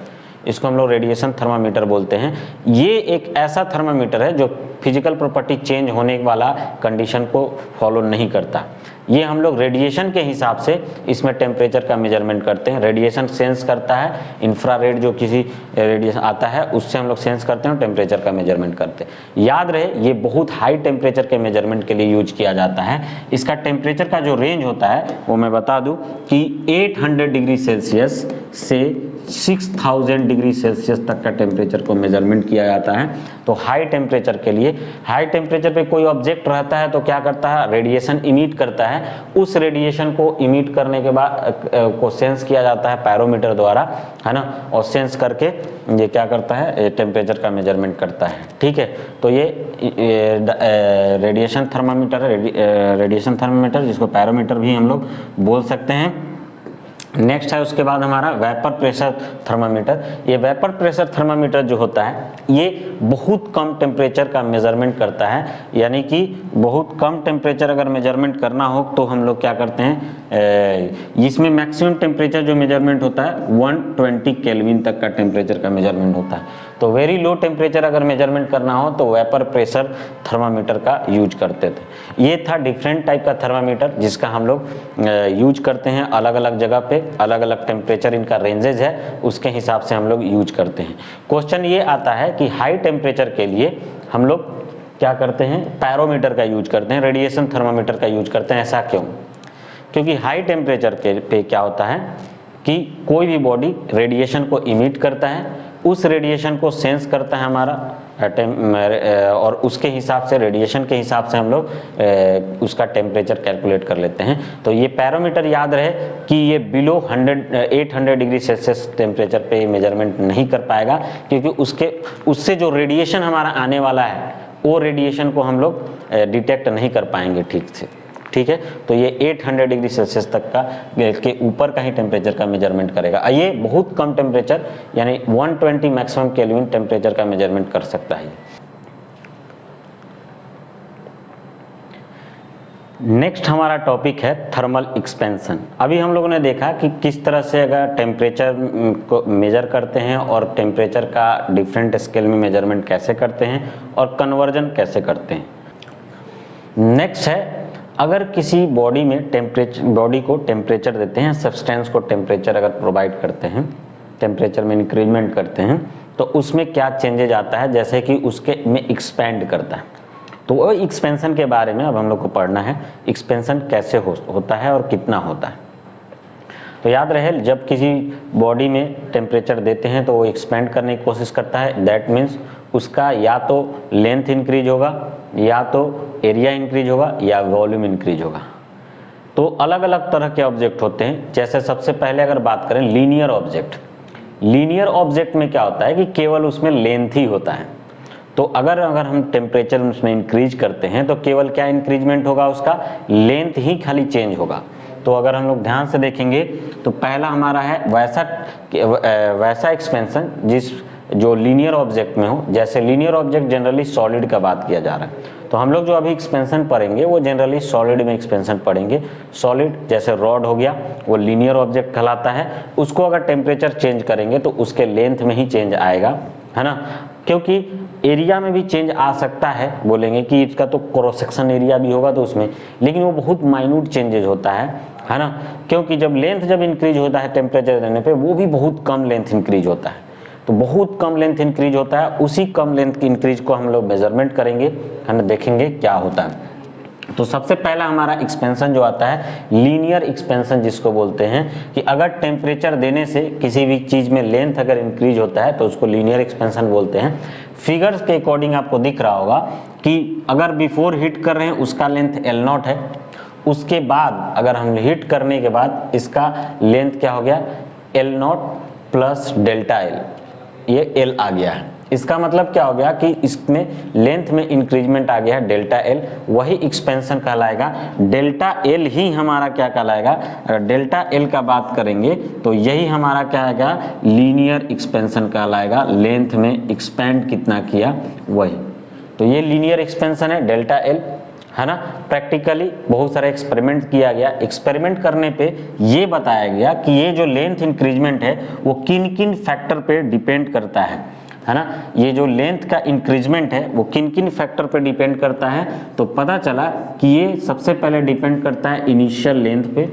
इसको हम लोग रेडिएशन थर्मामीटर बोलते हैं। ये एक ऐसा थर्मामीटर है जो फिजिकल प्रॉपर्टी चेंज होने वाला कंडीशन को फॉलो नहीं करता। ये हम लोग रेडिएशन के हिसाब से इसमें टेम्परेचर का मेजरमेंट करते हैं। रेडिएशन सेंस करता है, इंफ्रारेड जो किसी रेडिएशन आता है उससे हम लोग सेंस करते हैं और टेम्परेचर का मेजरमेंट करते हैं। याद रहे ये बहुत हाई टेम्परेचर के मेजरमेंट के लिए यूज किया जाता है। इसका टेम्परेचर का जो रेंज होता है वो मैं बता दूं कि 800 डिग्री सेल्सियस से 6000 डिग्री सेल्सियस तक का टेम्परेचर को मेजरमेंट किया जाता है। तो हाई टेम्परेचर के लिए, हाई टेम्परेचर पे कोई ऑब्जेक्ट रहता है तो क्या करता है, रेडिएशन इमिट करता है। उस रेडिएशन को इमिट करने के बाद को सेंस किया जाता है पैरोमीटर द्वारा, है ना, और सेंस करके ये क्या करता है, टेम्परेचर का मेजरमेंट करता है। ठीक है, तो ये रेडिएशन थर्मामीटर है, रेडिएशन थर्मामीटर जिसको पैरोमीटर भी हम लोग बोल सकते हैं। नेक्स्ट है उसके बाद हमारा वेपर प्रेशर थर्मामीटर। ये वेपर प्रेशर थर्मामीटर जो होता है ये बहुत कम टेम्परेचर का मेजरमेंट करता है, यानी कि बहुत कम टेम्परेचर अगर मेजरमेंट करना हो तो हम लोग क्या करते हैं, इसमें मैक्सिमम टेम्परेचर जो मेजरमेंट होता है 120 केल्विन तक का टेम्परेचर का मेजरमेंट होता है। तो वेरी लो टेम्परेचर अगर मेजरमेंट करना हो तो वेपर प्रेशर थर्मामीटर का यूज करते थे। ये था डिफरेंट टाइप का थर्मामीटर जिसका हम लोग यूज करते हैं अलग अलग जगह पे, अलग अलग टेम्परेचर इनका रेंजेज है उसके हिसाब से हम लोग यूज करते हैं। क्वेश्चन ये आता है कि हाई टेम्परेचर के लिए हम लोग क्या करते हैं, पैरोमीटर का यूज करते हैं, रेडिएशन थर्मामीटर का यूज करते हैं। ऐसा क्यों? क्योंकि हाई टेम्परेचर पे क्या होता है कि कोई भी बॉडी रेडिएशन को इमिट करता है, उस रेडिएशन को सेंस करता है हमारा और उसके हिसाब से, रेडिएशन के हिसाब से हम लोग उसका टेम्परेचर कैलकुलेट कर लेते हैं। तो ये पैरोमीटर याद रहे कि ये बिलो 800 डिग्री सेल्सियस टेम्परेचर पे मेजरमेंट नहीं कर पाएगा, क्योंकि उससे जो रेडिएशन हमारा आने वाला है वो रेडिएशन को हम लोग डिटेक्ट नहीं कर पाएंगे ठीक से। ठीक है, तो ये 800 डिग्री सेल्सियस तक का के ऊपर का ही टेम्परेचर का मेजरमेंट करेगा। ये बहुत कम टेम्परेचर यानी 120 मैक्सिमम केल्विन टेम्परेचर का मेजरमेंट कर सकता है। नेक्स्ट हमारा टॉपिक है थर्मल एक्सपेंशन। अभी हम लोगों ने देखा कि किस तरह से अगर टेम्परेचर को मेजर करते हैं और टेम्परेचर का डिफरेंट स्केल में मेजरमेंट कैसे करते हैं और कन्वर्जन कैसे करते हैं। नेक्स्ट है, अगर किसी बॉडी में बॉडी को टेम्परेचर देते हैं, सब्सटेंस को टेम्परेचर अगर प्रोवाइड करते हैं टेम्परेचर में इंक्रीजमेंट करते हैं तो उसमें क्या चेंजेज आता है, जैसे कि उसके में एक्सपेंड करता है। तो वो एक्सपेंशन के बारे में अब हम लोग को पढ़ना है, एक्सपेंशन कैसे होता है और कितना होता है। तो याद रहे, जब किसी बॉडी में टेम्परेचर देते हैं तो वो एक्सपेंड करने की कोशिश करता है, दैट मीन्स उसका या तो लेंथ इंक्रीज होगा, या तो एरिया इंक्रीज होगा, या वॉल्यूम इंक्रीज होगा। तो अलग अलग तरह के ऑब्जेक्ट होते हैं। जैसे सबसे पहले अगर बात करें लीनियर ऑब्जेक्ट, लीनियर ऑब्जेक्ट में क्या होता है कि केवल उसमें लेंथ ही होता है। तो अगर हम टेम्परेचर उसमें इंक्रीज करते हैं तो केवल क्या इंक्रीजमेंट होगा, उसका लेंथ ही खाली चेंज होगा। तो अगर हम लोग ध्यान से देखेंगे तो पहला हमारा है वैसा एक्सपेंशन जो लीनियर ऑब्जेक्ट में हो। जैसे लीनियर ऑब्जेक्ट जनरली सॉलिड का बात किया जा रहा है, तो हम लोग जो अभी एक्सपेंशन पढ़ेंगे वो जनरली सॉलिड में एक्सपेंशन पढ़ेंगे। सॉलिड जैसे रॉड हो गया, वो लीनियर ऑब्जेक्ट कहलाता है। उसको अगर टेम्परेचर चेंज करेंगे तो उसके लेंथ में ही चेंज आएगा, है ना। क्योंकि एरिया में भी चेंज आ सकता है, बोलेंगे कि इसका तो क्रॉस सेक्शन एरिया भी होगा तो उसमें, लेकिन वो बहुत माइन्यूट चेंजेज होता है ना। क्योंकि जब इंक्रीज होता है टेम्परेचर देने पे, वो भी बहुत कम लेंथ इंक्रीज होता है। तो बहुत कम लेंथ इंक्रीज होता है, उसी कम लेंथ की इंक्रीज को हम लोग मेजरमेंट करेंगे, है ना, देखेंगे क्या होता है। तो सबसे पहला हमारा एक्सपेंशन जो आता है लीनियर एक्सपेंशन, जिसको बोलते हैं कि अगर टेम्परेचर देने से किसी भी चीज में लेंथ अगर इंक्रीज होता है तो उसको लीनियर एक्सपेंशन बोलते हैं। फिगर्स के अकॉर्डिंग आपको दिख रहा होगा कि अगर बिफोर हीट कर रहे हैं उसका लेंथ L0 है, उसके बाद अगर हम हीट करने के बाद इसका लेंथ क्या हो गया, L0 प्लस डेल्टा L, ये L आ गया है। इसका मतलब क्या हो गया कि इसमें लेंथ में इंक्रीजमेंट आ गया है डेल्टा L, वही एक्सपेंशन कहलाएगा। डेल्टा L ही हमारा क्या कहलाएगा, अगर डेल्टा L का बात करेंगे तो यही हमारा क्या आएगा, लीनियर एक्सपेंशन कहलाएगा। लेंथ में एक्सपेंड कितना किया वही, तो ये लीनियर एक्सपेंशन है डेल्टा L, है ना। प्रैक्टिकली बहुत सारा एक्सपेरिमेंट किया गया, एक्सपेरिमेंट करने पे ये बताया गया कि ये जो लेंथ इंक्रीजमेंट है वो किन किन फैक्टर पे डिपेंड करता है ना। ये जो लेंथ का इंक्रीजमेंट है वो किन किन फैक्टर पे डिपेंड करता है, तो पता चला कि ये सबसे पहले डिपेंड करता है इनिशियल लेंथ पे,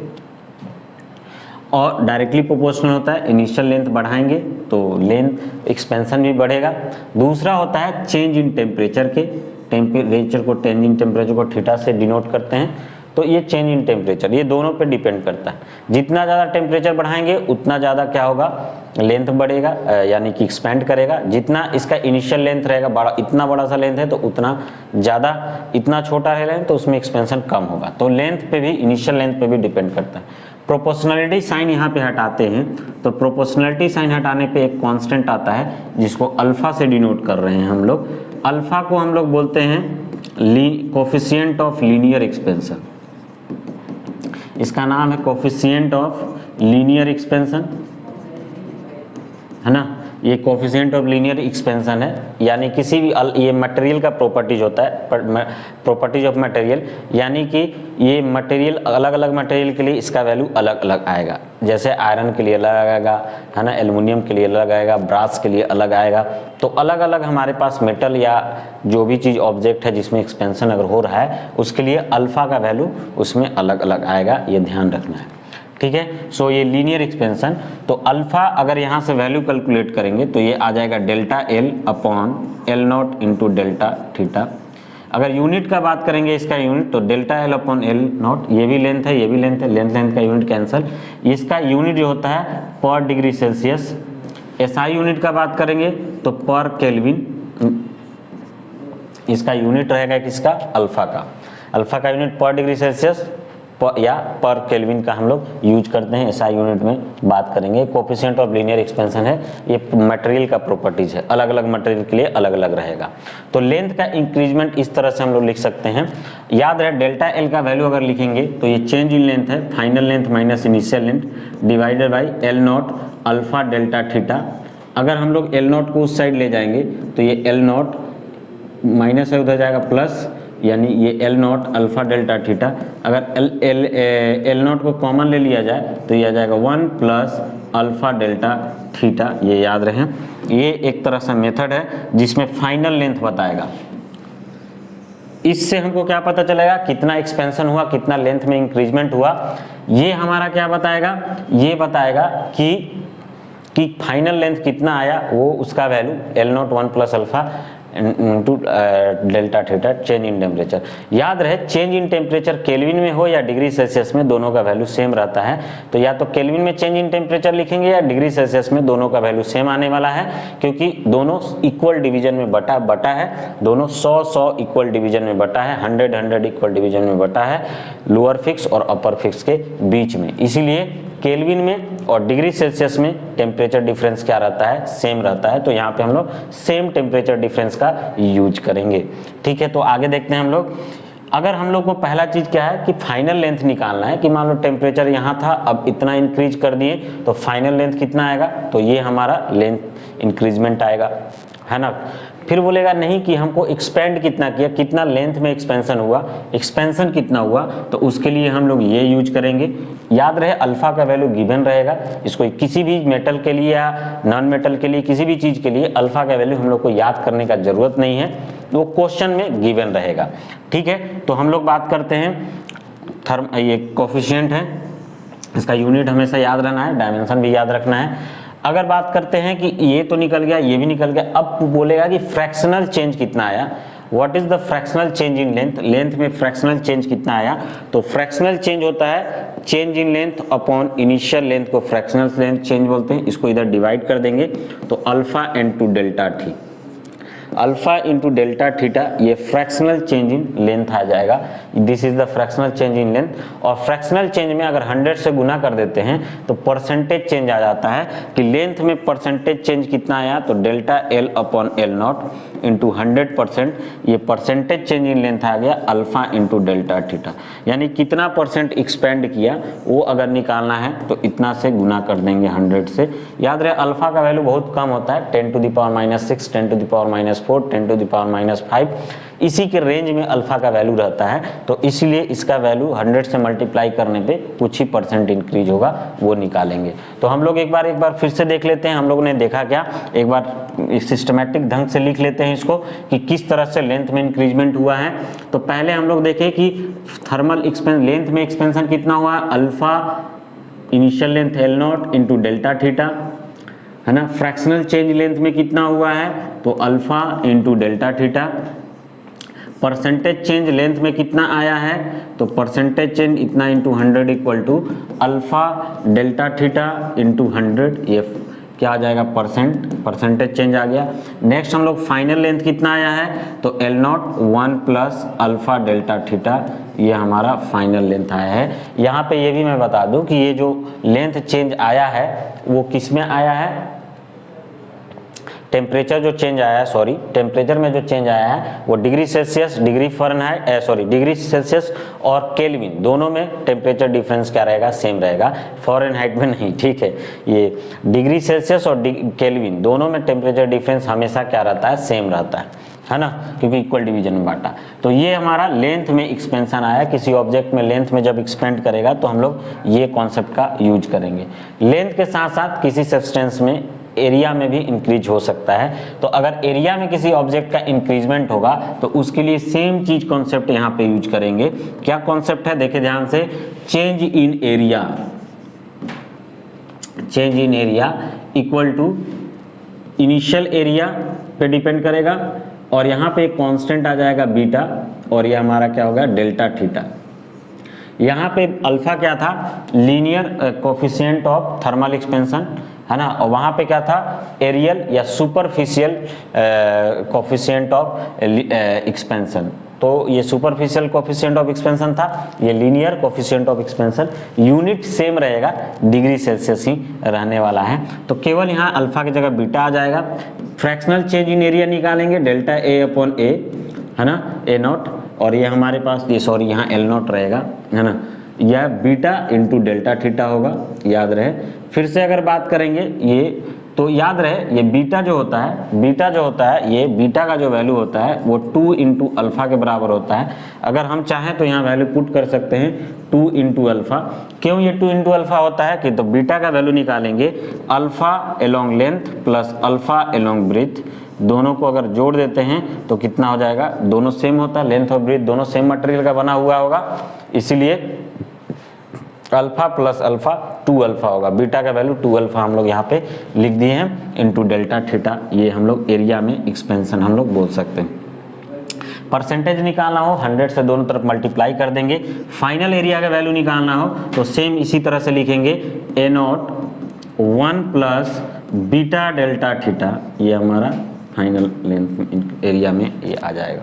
और डायरेक्टली प्रोपोर्शनल होता है। इनिशियल लेंथ बढ़ाएंगे तो लेंथ एक्सपेंशन भी बढ़ेगा। दूसरा होता है चेंज इन टेम्परेचर के, टेम्परेचर को चेंज इन टेम्परेचर को थीटा से डिनोट करते हैं, तो ये चेंज इन टेम्परेचर, ये दोनों पे डिपेंड करता है। जितना ज़्यादा टेम्परेचर बढ़ाएंगे उतना ज़्यादा क्या होगा, लेंथ बढ़ेगा, यानी कि एक्सपेंड करेगा। जितना इसका इनिशियल लेंथ रहेगा बड़ा, इतना बड़ा सा लेंथ है तो उतना ज़्यादा, इतना छोटा है लेंथ तो उसमें एक्सपेंशन कम होगा। तो लेंथ पे भी, इनिशियल लेंथ पे भी डिपेंड करता है। प्रोपोर्शनलिटी साइन यहाँ पे हटाते हैं, तो प्रोपोर्शनलिटी साइन हटाने पे एक कांस्टेंट आता है जिसको अल्फा से डिनोट कर रहे हैं हम लोग। अल्फा को हम लोग बोलते हैं कोफिशिएंट ऑफ लीनियर एक्सपेंशन, इसका नाम है कोफिशिएंट ऑफ लीनियर एक्सपेंशन, है ना। ये कोफिशिएंट ऑफ लीनियर एक्सपेंशन है, यानी किसी भी ये मटेरियल का प्रॉपर्टीज होता है, प्रॉपर्टीज ऑफ मटेरियल, यानी कि ये मटेरियल अलग अलग मटेरियल के लिए इसका वैल्यू अलग अलग आएगा। जैसे आयरन के लिए अलग आएगा, है ना, एल्युमिनियम के लिए अलग आएगा, ब्रास के लिए अलग आएगा। तो अलग अलग हमारे पास मेटल या जो भी चीज़ ऑब्जेक्ट है जिसमें एक्सपेंशन अगर हो रहा है उसके लिए अल्फा का वैल्यू उसमें अलग अलग आएगा, ये ध्यान रखना है, ठीक है। सो ये लीनियर एक्सपेंशन, तो अल्फा अगर यहाँ से वैल्यू कैलकुलेट करेंगे तो ये आ जाएगा delta L upon L0 into delta theta. अगर यूनिट का बात करेंगे इसका यूनिट, तो डेल्टा L अपॉन L0, ये भी लेंथ है, ये भी लेंथ है, लेंथ का यूनिट कैंसल। इसका यूनिट जो होता है पर डिग्री सेल्सियस। SI यूनिट का बात करेंगे तो पर केल्विन, इसका यूनिट रहेगा किसका, अल्फा का। अल्फा का यूनिट पर डिग्री सेल्सियस या पर केल्विन का हम लोग यूज करते हैं, SI यूनिट में बात करेंगे। कोफिशिएंट ऑफ लीनियर एक्सपेंशन है, ये मटेरियल का प्रॉपर्टीज है, अलग अलग मटेरियल के लिए अलग अलग रहेगा। तो लेंथ का इंक्रीजमेंट इस तरह से हम लोग लिख सकते हैं। याद रहे डेल्टा L का वैल्यू अगर लिखेंगे तो ये चेंज इन लेंथ है, final length minus initial length divided by L0 alpha delta theta. अगर हम लोग L0 को उस साइड ले जाएंगे तो ये L0 माइनस है, उधर जाएगा प्लस, यानी ये L0 अल्फा डेल्टा थीटा। अगर L0 को कॉमन ले लिया जाए तो ये आ जाएगा 1 प्लस अल्फा डेल्टा थीटा। ये याद रहे, ये एक तरह से मेथड है जिसमें फाइनल लेंथ बताएगा। इससे हमको क्या पता चलेगा, कितना एक्सपेंशन हुआ, कितना लेंथ में इंक्रीजमेंट हुआ। ये हमारा क्या बताएगा, ये बताएगा कि कि फाइनल लेंथ कितना आया, वो उसका value L0 1 plus alpha into delta theta change in temperature. याद रहे चेंज इन टेम्परेचर केल्विन में हो या डिग्री सेल्सियस में, दोनों का वैल्यू सेम रहता है। तो या तो केल्विन में चेंज इन टेम्परेचर लिखेंगे या डिग्री सेल्सियस में, दोनों का वैल्यू सेम आने वाला है, क्योंकि दोनों इक्वल डिवीजन में बटा है, दोनों 100 इक्वल डिवीजन में बटा है, 100 इक्वल डिवीजन में बटा है, लोअर फिक्स और अपर फिक्स के बीच में। इसीलिए केल्विन में और डिग्री सेल्सियस में टेम्परेचर डिफरेंस क्या रहता है, सेम रहता है। तो यहाँ पे हम लोग सेम टेम्परेचर डिफरेंस का यूज करेंगे। ठीक है, तो आगे देखते हैं हम लोग। अगर हम लोग को पहला चीज क्या है कि फाइनल लेंथ निकालना है, कि मान लो टेम्परेचर यहाँ था, अब इतना इंक्रीज कर दिए तो फाइनल लेंथ कितना आएगा, तो ये हमारा लेंथ इंक्रीजमेंट आएगा, है ना। फिर बोलेगा नहीं कि हमको एक्सपेंड कितना किया, कितना लेंथ में एक्सपेंशन हुआ, एक्सपेंशन कितना हुआ, तो उसके लिए हम लोग ये यूज करेंगे। याद रहे अल्फा का वैल्यू गिवन रहेगा, इसको किसी भी मेटल के लिए या नॉन मेटल के लिए, किसी भी चीज के लिए अल्फा का वैल्यू हम लोग को याद करने का जरूरत नहीं है, वो क्वेश्चन में गिवन रहेगा। ठीक है, तो हम लोग बात करते हैं ये कोफिशिएंट है, इसका यूनिट हमेशा याद रहना है, डायमेंशन भी याद रखना है। अगर बात करते हैं कि ये तो निकल गया, ये भी निकल गया, अब बोलेगा कि फ्रैक्शनल चेंज कितना आया, what is the fractional change in length, length में फ्रैक्शनल चेंज कितना आया। तो फ्रैक्शनल चेंज होता है change in length upon initial length को फ्रैक्शनल लेंथ चेंज बोलते हैं। इसको इधर डिवाइड कर देंगे तो alpha into delta T, alpha into delta theta, ये फ्रैक्शनल चेंज इन लेंथ आ जाएगा। This is the fractional change in length. और फ्रैक्शनल चेंज में अगर 100 से गुना कर देते हैं तो परसेंटेज चेंज आ जाता है, कि लेंथ में परसेंटेज चेंज कितना आया, तो delta L upon L not into 100%, ये परसेंटेज चेंज इन लेंथ आ गया अल्फा इंटू डेल्टा थीटा। यानी कितना परसेंट एक्सपेंड किया वो अगर निकालना है तो इतना से गुना कर देंगे 100 से। याद रहे अल्फा का वैल्यू बहुत कम होता है, 10 to the power -6, 10 to the power -4, 10 to the power -5, इसी के रेंज में अल्फा का वैल्यू रहता है। तो इसीलिए इसका वैल्यू 100 से मल्टीप्लाई करने पे कुछ ही परसेंट इंक्रीज होगा, वो निकालेंगे। तो हम लोग एक बार फिर से देख लेते हैं, हम लोगों ने देखा क्या, एक बार सिस्टमैटिक ढंग से लिख लेते हैं इसको कि किस तरह से लेंथ में इंक्रीजमेंट हुआ है। तो पहले हम लोग देखें कि थर्मल लेंथ में एक्सपेंशन कितना हुआ, alpha initial length L not into delta theta, है ना। फ्रैक्शनल चेंज लेंथ में कितना हुआ है, तो alpha into delta theta. Percentage change length में कितना आया है, तो परसेंटेज चेंज इतना into 100 equal to alpha delta theta into 100, ये क्या आ जाएगा, परसेंटेज चेंज आ गया। नेक्स्ट हम लोग फाइनल लेंथ कितना आया है, तो L not 1 plus alpha delta theta, ये हमारा फाइनल लेंथ आया है। यहाँ पे ये भी मैं बता दूं कि ये जो लेंथ चेंज आया है वो किस में आया है, टेम्परेचर जो चेंज आया है, सॉरी टेम्परेचर में जो चेंज आया है वो डिग्री सेल्सियस, डिग्री सेल्सियस और केल्विन दोनों में टेम्परेचर डिफरेंस क्या रहेगा, सेम रहेगा, फ़ारेनहाइट में नहीं। ठीक है, ये डिग्री सेल्सियस और केल्विन दोनों में टेम्परेचर डिफरेंस हमेशा क्या रहता है, सेम रहता है ना, क्योंकि इक्वल डिवीजन में बांटा। तो ये हमारा लेंथ में एक्सपेंशन आया, किसी ऑब्जेक्ट में लेंथ में जब एक्सपेंड करेगा तो हम लोग ये कॉन्सेप्ट का यूज करेंगे। लेंथ के साथ साथ किसी सब्सटेंस में एरिया में भी इंक्रीज हो सकता है। तो अगर एरिया में किसी ऑब्जेक्ट का इंक्रीजमेंट होगा तो उसके लिए सेम चीज कॉन्सेप्ट यहाँ पे यूज करेंगे। क्या कॉन्सेप्ट है, देखिए ध्यान से, change in area, change in area equal to initial area पे डिपेंड करेगा, और यहाँ पे एक कांस्टेंट आ जाएगा बीटा, और ये हमारा क्या होगा, डेल्टा थीटा। यहाँ पे अल्फा क्या था, linear coefficient of thermal expansion, है ना, और वहाँ पे क्या था, एरियल या सुपरफिशियल कोफिशिएंट ऑफ एक्सपेंशन। तो ये सुपरफिशियल कोफिशिएंट ऑफ एक्सपेंशन था, ये linear coefficient of expansion. Unit same रहेगा, डिग्री सेल्सियस ही रहने वाला है। तो केवल यहाँ अल्फा की जगह बीटा आ जाएगा। फ्रैक्शनल चेंज इन एरिया निकालेंगे, डेल्टा ए अपॉन ए, है ना, ए नॉट, और ये हमारे पास ये सॉरी यहाँ एल नॉट रहेगा, है ना, यह बीटा इंटू डेल्टा थीटा होगा, याद रहे। फिर से अगर बात करेंगे ये, तो याद रहे ये बीटा जो होता है, ये बीटा का जो वैल्यू होता है वो 2 इंटू अल्फा के बराबर होता है। अगर हम चाहें तो यहाँ वैल्यू पुट कर सकते हैं 2 इंटू अल्फा। क्यों ये 2 इंटू अल्फा होता है, कि तो बीटा का वैल्यू निकालेंगे alpha along length plus alpha along breadth, दोनों को अगर जोड़ देते हैं तो कितना हो जाएगा, दोनों सेम होता है, लेंथ और ब्रीथ दोनों सेम मटेरियल का बना हुआ होगा, इसीलिए अल्फा प्लस अल्फा 2 अल्फा होगा, बीटा का वैल्यू 2 अल्फा हम लोग यहाँ पे लिख दिए हैं इनटू डेल्टा थीटा। ये हम लोग एरिया में एक्सपेंशन हम लोग बोल सकते हैं। परसेंटेज निकालना हो 100 से दोनों तरफ मल्टीप्लाई कर देंगे। फाइनल एरिया का वैल्यू निकालना हो तो सेम इसी तरह से लिखेंगे A naught 1 plus beta delta theta, ये हमारा फाइनल लेंथ एरिया में ये आ जाएगा।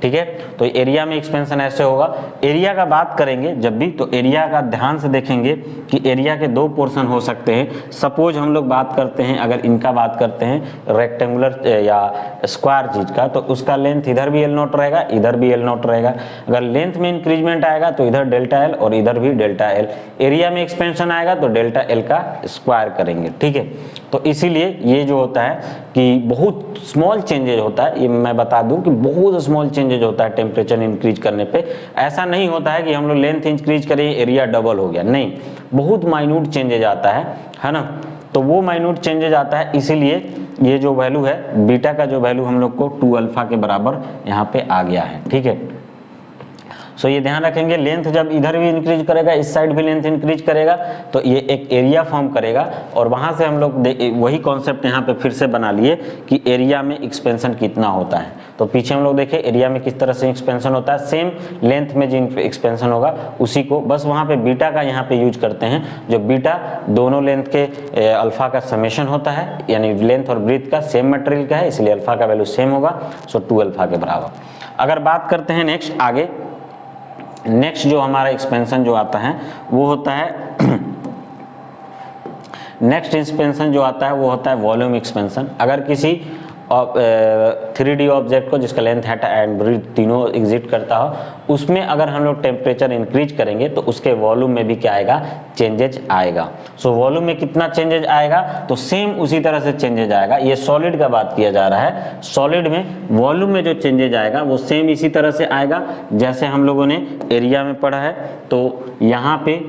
ठीक है, तो एरिया में एक्सपेंशन ऐसे होगा। एरिया का बात करेंगे जब भी, तो एरिया का ध्यान से देखेंगे कि एरिया के 2 पोर्शन हो सकते हैं। सपोज हम लोग बात करते हैं, अगर इनका बात करते हैं रेक्टेंगुलर या स्क्वायर चीज का, तो उसका लेंथ इधर भी एल नॉट रहेगा, इधर भी एल नॉट रहेगा। अगर लेंथ में इंक्रीजमेंट आएगा तो इधर डेल्टा एल और इधर भी डेल्टा एल। एरिया में एक्सपेंशन आएगा तो डेल्टा एल का स्क्वायर करेंगे। ठीक है, तो इसीलिए ये जो होता है कि बहुत स्मॉल चेंजेज होता है, ये मैं बता दूं कि बहुत स्मॉल चेंजेज होता है टेम्परेचर इंक्रीज करने पे। ऐसा नहीं होता है कि हम लोग लेंथ इंक्रीज करें एरिया डबल हो गया, नहीं, बहुत माइन्यूट चेंजेज आता है ना। तो वो माइन्यूट चेंजेज आता है, इसीलिए ये जो वैल्यू है बीटा का जो वैल्यू हम लोग को 2 अल्फा के बराबर यहाँ पे आ गया है। ठीक है, सो ये ध्यान रखेंगे, लेंथ जब इधर भी इंक्रीज करेगा, इस साइड भी लेंथ इंक्रीज करेगा तो ये एक एरिया फॉर्म करेगा। और वहां से हम लोग वही कॉन्सेप्ट यहाँ पे फिर से बना लिए कि एरिया में एक्सपेंशन कितना होता है। तो पीछे हम लोग देखें एरिया में किस तरह से एक्सपेंशन होता है, सेम लेंथ में जो एक्सपेंशन होगा उसी को, बस वहाँ पे बीटा का यहाँ पे यूज करते हैं। जो बीटा दोनों लेंथ के अल्फा का समेशन होता है, यानी लेंथ और ब्रीथ का सेम मटेरियल का है, इसलिए अल्फा का वैल्यू सेम होगा, सो 2 अल्फा के बराबर। अगर बात करते हैं नेक्स्ट आगे, नेक्स्ट जो हमारा एक्सपेंशन जो आता है वो होता है नेक्स्ट एक्सपेंशन जो आता है वो होता है वॉल्यूम एक्सपेंशन। अगर किसी 3D ऑब्जेक्ट को जिसका लेंथ हाइट एंड ब्रीथ तीनों एग्जिट करता हो, उसमें अगर हम लोग टेम्परेचर इंक्रीज करेंगे तो उसके वॉल्यूम में भी क्या आएगा, चेंजेज आएगा। सो वॉल्यूम में कितना चेंजेज आएगा, तो सेम उसी तरह से चेंजेज आएगा। ये सॉलिड का बात किया जा रहा है, सॉलिड में वॉल्यूम में जो चेंजेज आएगा वो सेम इसी तरह से आएगा जैसे हम लोगों ने एरिया में पढ़ा है। तो यहाँ पे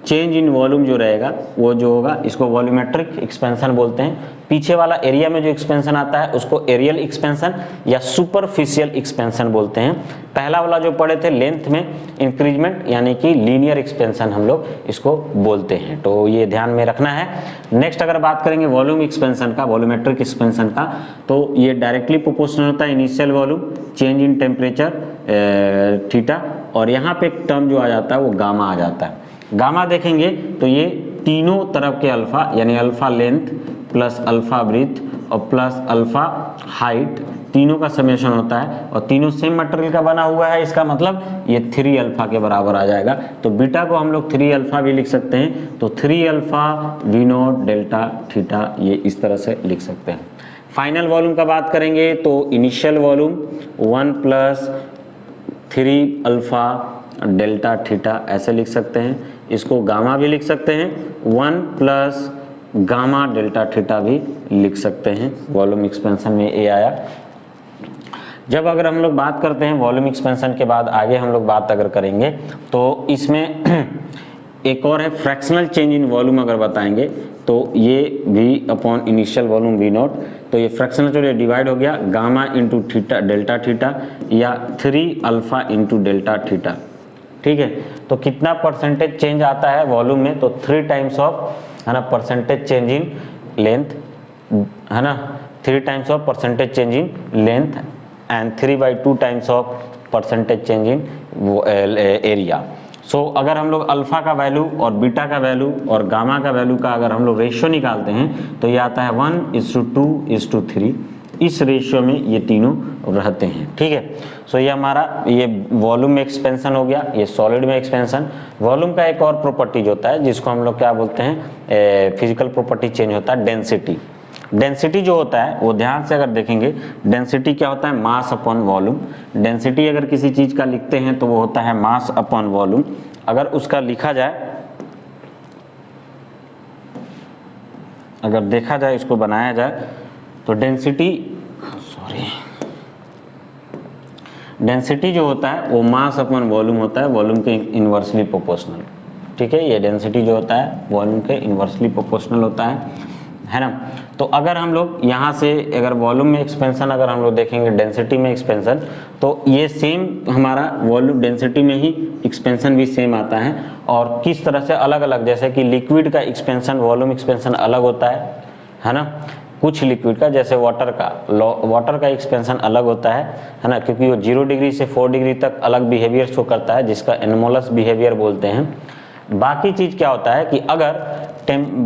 चेंज इन वॉल्यूम जो रहेगा वो जो होगा इसको वॉल्यूमेट्रिक एक्सपेंशन बोलते हैं। पीछे वाला एरिया में जो एक्सपेंशन आता है उसको एरियल एक्सपेंशन या सुपरफिशियल एक्सपेंशन बोलते हैं। पहला वाला जो पढ़े थे लेंथ में इंक्रीजमेंट यानी कि लीनियर एक्सपेंशन हम लोग इसको बोलते हैं, तो ये ध्यान में रखना है। नेक्स्ट अगर बात करेंगे वॉल्यूम एक्सपेंशन का, वॉल्यूमेट्रिक एक्सपेंशन का, तो ये डायरेक्टली प्रोपोर्शनल होता है initial volume change in temperature theta, और यहाँ पे एक टर्म जो आ जाता है वो गामा आ जाता है। गामा देखेंगे तो ये तीनों तरफ के अल्फा यानी alpha length plus alpha breadth और प्लस अल्फा हाइट तीनों का समेशन होता है, और तीनों सेम मटेरियल का बना हुआ है, इसका मतलब ये 3 अल्फा के बराबर आ जाएगा। तो बीटा को हम लोग 3 अल्फा भी लिख सकते हैं, तो 3 alpha V naught delta theta, ये इस तरह से लिख सकते हैं। फाइनल वॉल्यूम का बात करेंगे तो initial volume 1 plus 3 alpha delta theta ऐसे लिख सकते हैं। इसको गामा भी लिख सकते हैं, 1 प्लस गामा डेल्टा थीटा भी लिख सकते हैं। वॉल्यूम एक्सपेंशन में ए आया। जब अगर हम लोग बात करते हैं वॉल्यूम एक्सपेंशन के बाद आगे हम लोग बात अगर करेंगे तो इसमें एक और है फ्रैक्शनल चेंज इन वॉल्यूम। अगर बताएंगे तो ये v upon initial volume v not, तो ये फ्रैक्शनल जो डिवाइड हो गया gamma into theta delta theta या 3 अल्फा इंटू डेल्टा थीटा। ठीक है, तो कितना परसेंटेज चेंज आता है वॉल्यूम में, तो 3 टाइम्स ऑफ है ना परसेंटेज चेंज इन लेंथ है ना, 3 times of percentage change in length and 3/2 times of percentage change in area. So अगर हम लोग अल्फा का वैल्यू और बीटा का वैल्यू और गामा का वैल्यू का अगर हम लोग रेशियो निकालते हैं तो ये आता है 1:2:3। इस रेशियो में ये तीनों रहते हैं। ठीक है, सो ये हमारा ये वॉल्यूम में एक्सपेंशन हो गया, ये सॉलिड में एक्सपेंशन। वॉल्यूम का एक और प्रॉपर्टीज होता है जिसको हम लोग क्या बोलते हैं, फिजिकल प्रॉपर्टी चेंज होता है, डेंसिटी। डेंसिटी जो होता है वो ध्यान से अगर देखेंगे, डेंसिटी क्या होता है, मास अपॉन वॉल्यूम। डेंसिटी अगर किसी चीज का लिखते हैं तो वो होता है मास अपॉन वॉल्यूम। अगर उसका लिखा जाए, अगर देखा जाए, इसको बनाया जाए तो डेंसिटी जो होता है वो मास अपॉन वॉल्यूम होता है, वॉल्यूम के इनवर्सली प्रोपोर्शनल। ठीक है, ये डेंसिटी जो होता है वॉल्यूम के इनवर्सली प्रोपोर्शनल होता है। है ना। तो अगर हम लोग यहाँ से अगर वॉल्यूम में एक्सपेंशन अगर हम लोग देखेंगे डेंसिटी में एक्सपेंशन, तो ये सेम हमारा वॉल्यूम डेंसिटी में ही एक्सपेंशन भी सेम आता है। और किस तरह से अलग अलग, जैसे कि लिक्विड का एक्सपेंशन वॉल्यूम एक्सपेंशन अलग होता है ना। कुछ लिक्विड का जैसे वाटर का एक्सपेंशन अलग होता है ना, क्योंकि वो 0 डिग्री से 4 डिग्री तक अलग बिहेवियर शो करता है, जिसका एनोमलस बिहेवियर बोलते हैं। बाकी चीज़ क्या होता है कि अगर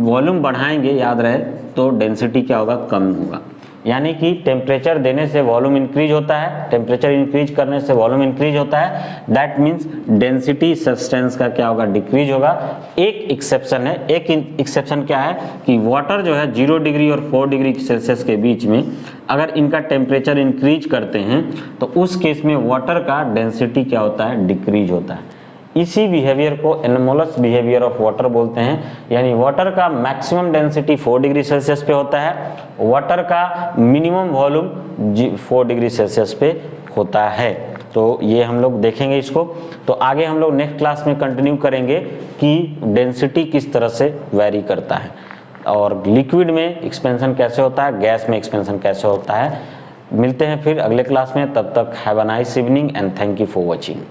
वॉल्यूम बढ़ाएंगे, याद रहे, तो डेंसिटी क्या होगा, कम होगा। यानी कि टेम्परेचर देने से वॉल्यूम इंक्रीज होता है, टेम्परेचर इंक्रीज करने से वॉल्यूम इंक्रीज होता है। दैट मीन्स डेंसिटी सब्सटेंस का क्या होगा, डिक्रीज होगा। एक एक्सेप्शन है, एक एक्सेप्शन क्या है कि वाटर जो है 0 डिग्री और 4 डिग्री सेल्सियस के बीच में अगर इनका टेम्परेचर इंक्रीज करते हैं तो उस केस में वाटर का डेंसिटी क्या होता है, डिक्रीज होता है। इसी बिहेवियर को एनोमलस बिहेवियर ऑफ वाटर बोलते हैं। यानी वाटर का मैक्सिमम डेंसिटी 4 डिग्री सेल्सियस पे होता है, वाटर का मिनिमम वॉल्यूम 4 डिग्री सेल्सियस पे होता है। तो ये हम लोग देखेंगे इसको। तो आगे हम लोग नेक्स्ट क्लास में कंटिन्यू करेंगे कि डेंसिटी किस तरह से वेरी करता है और लिक्विड में एक्सपेंशन कैसे होता है, गैस में एक्सपेंशन कैसे होता है। मिलते हैं फिर अगले क्लास में, तब तक have a nice evening and thank you for watching.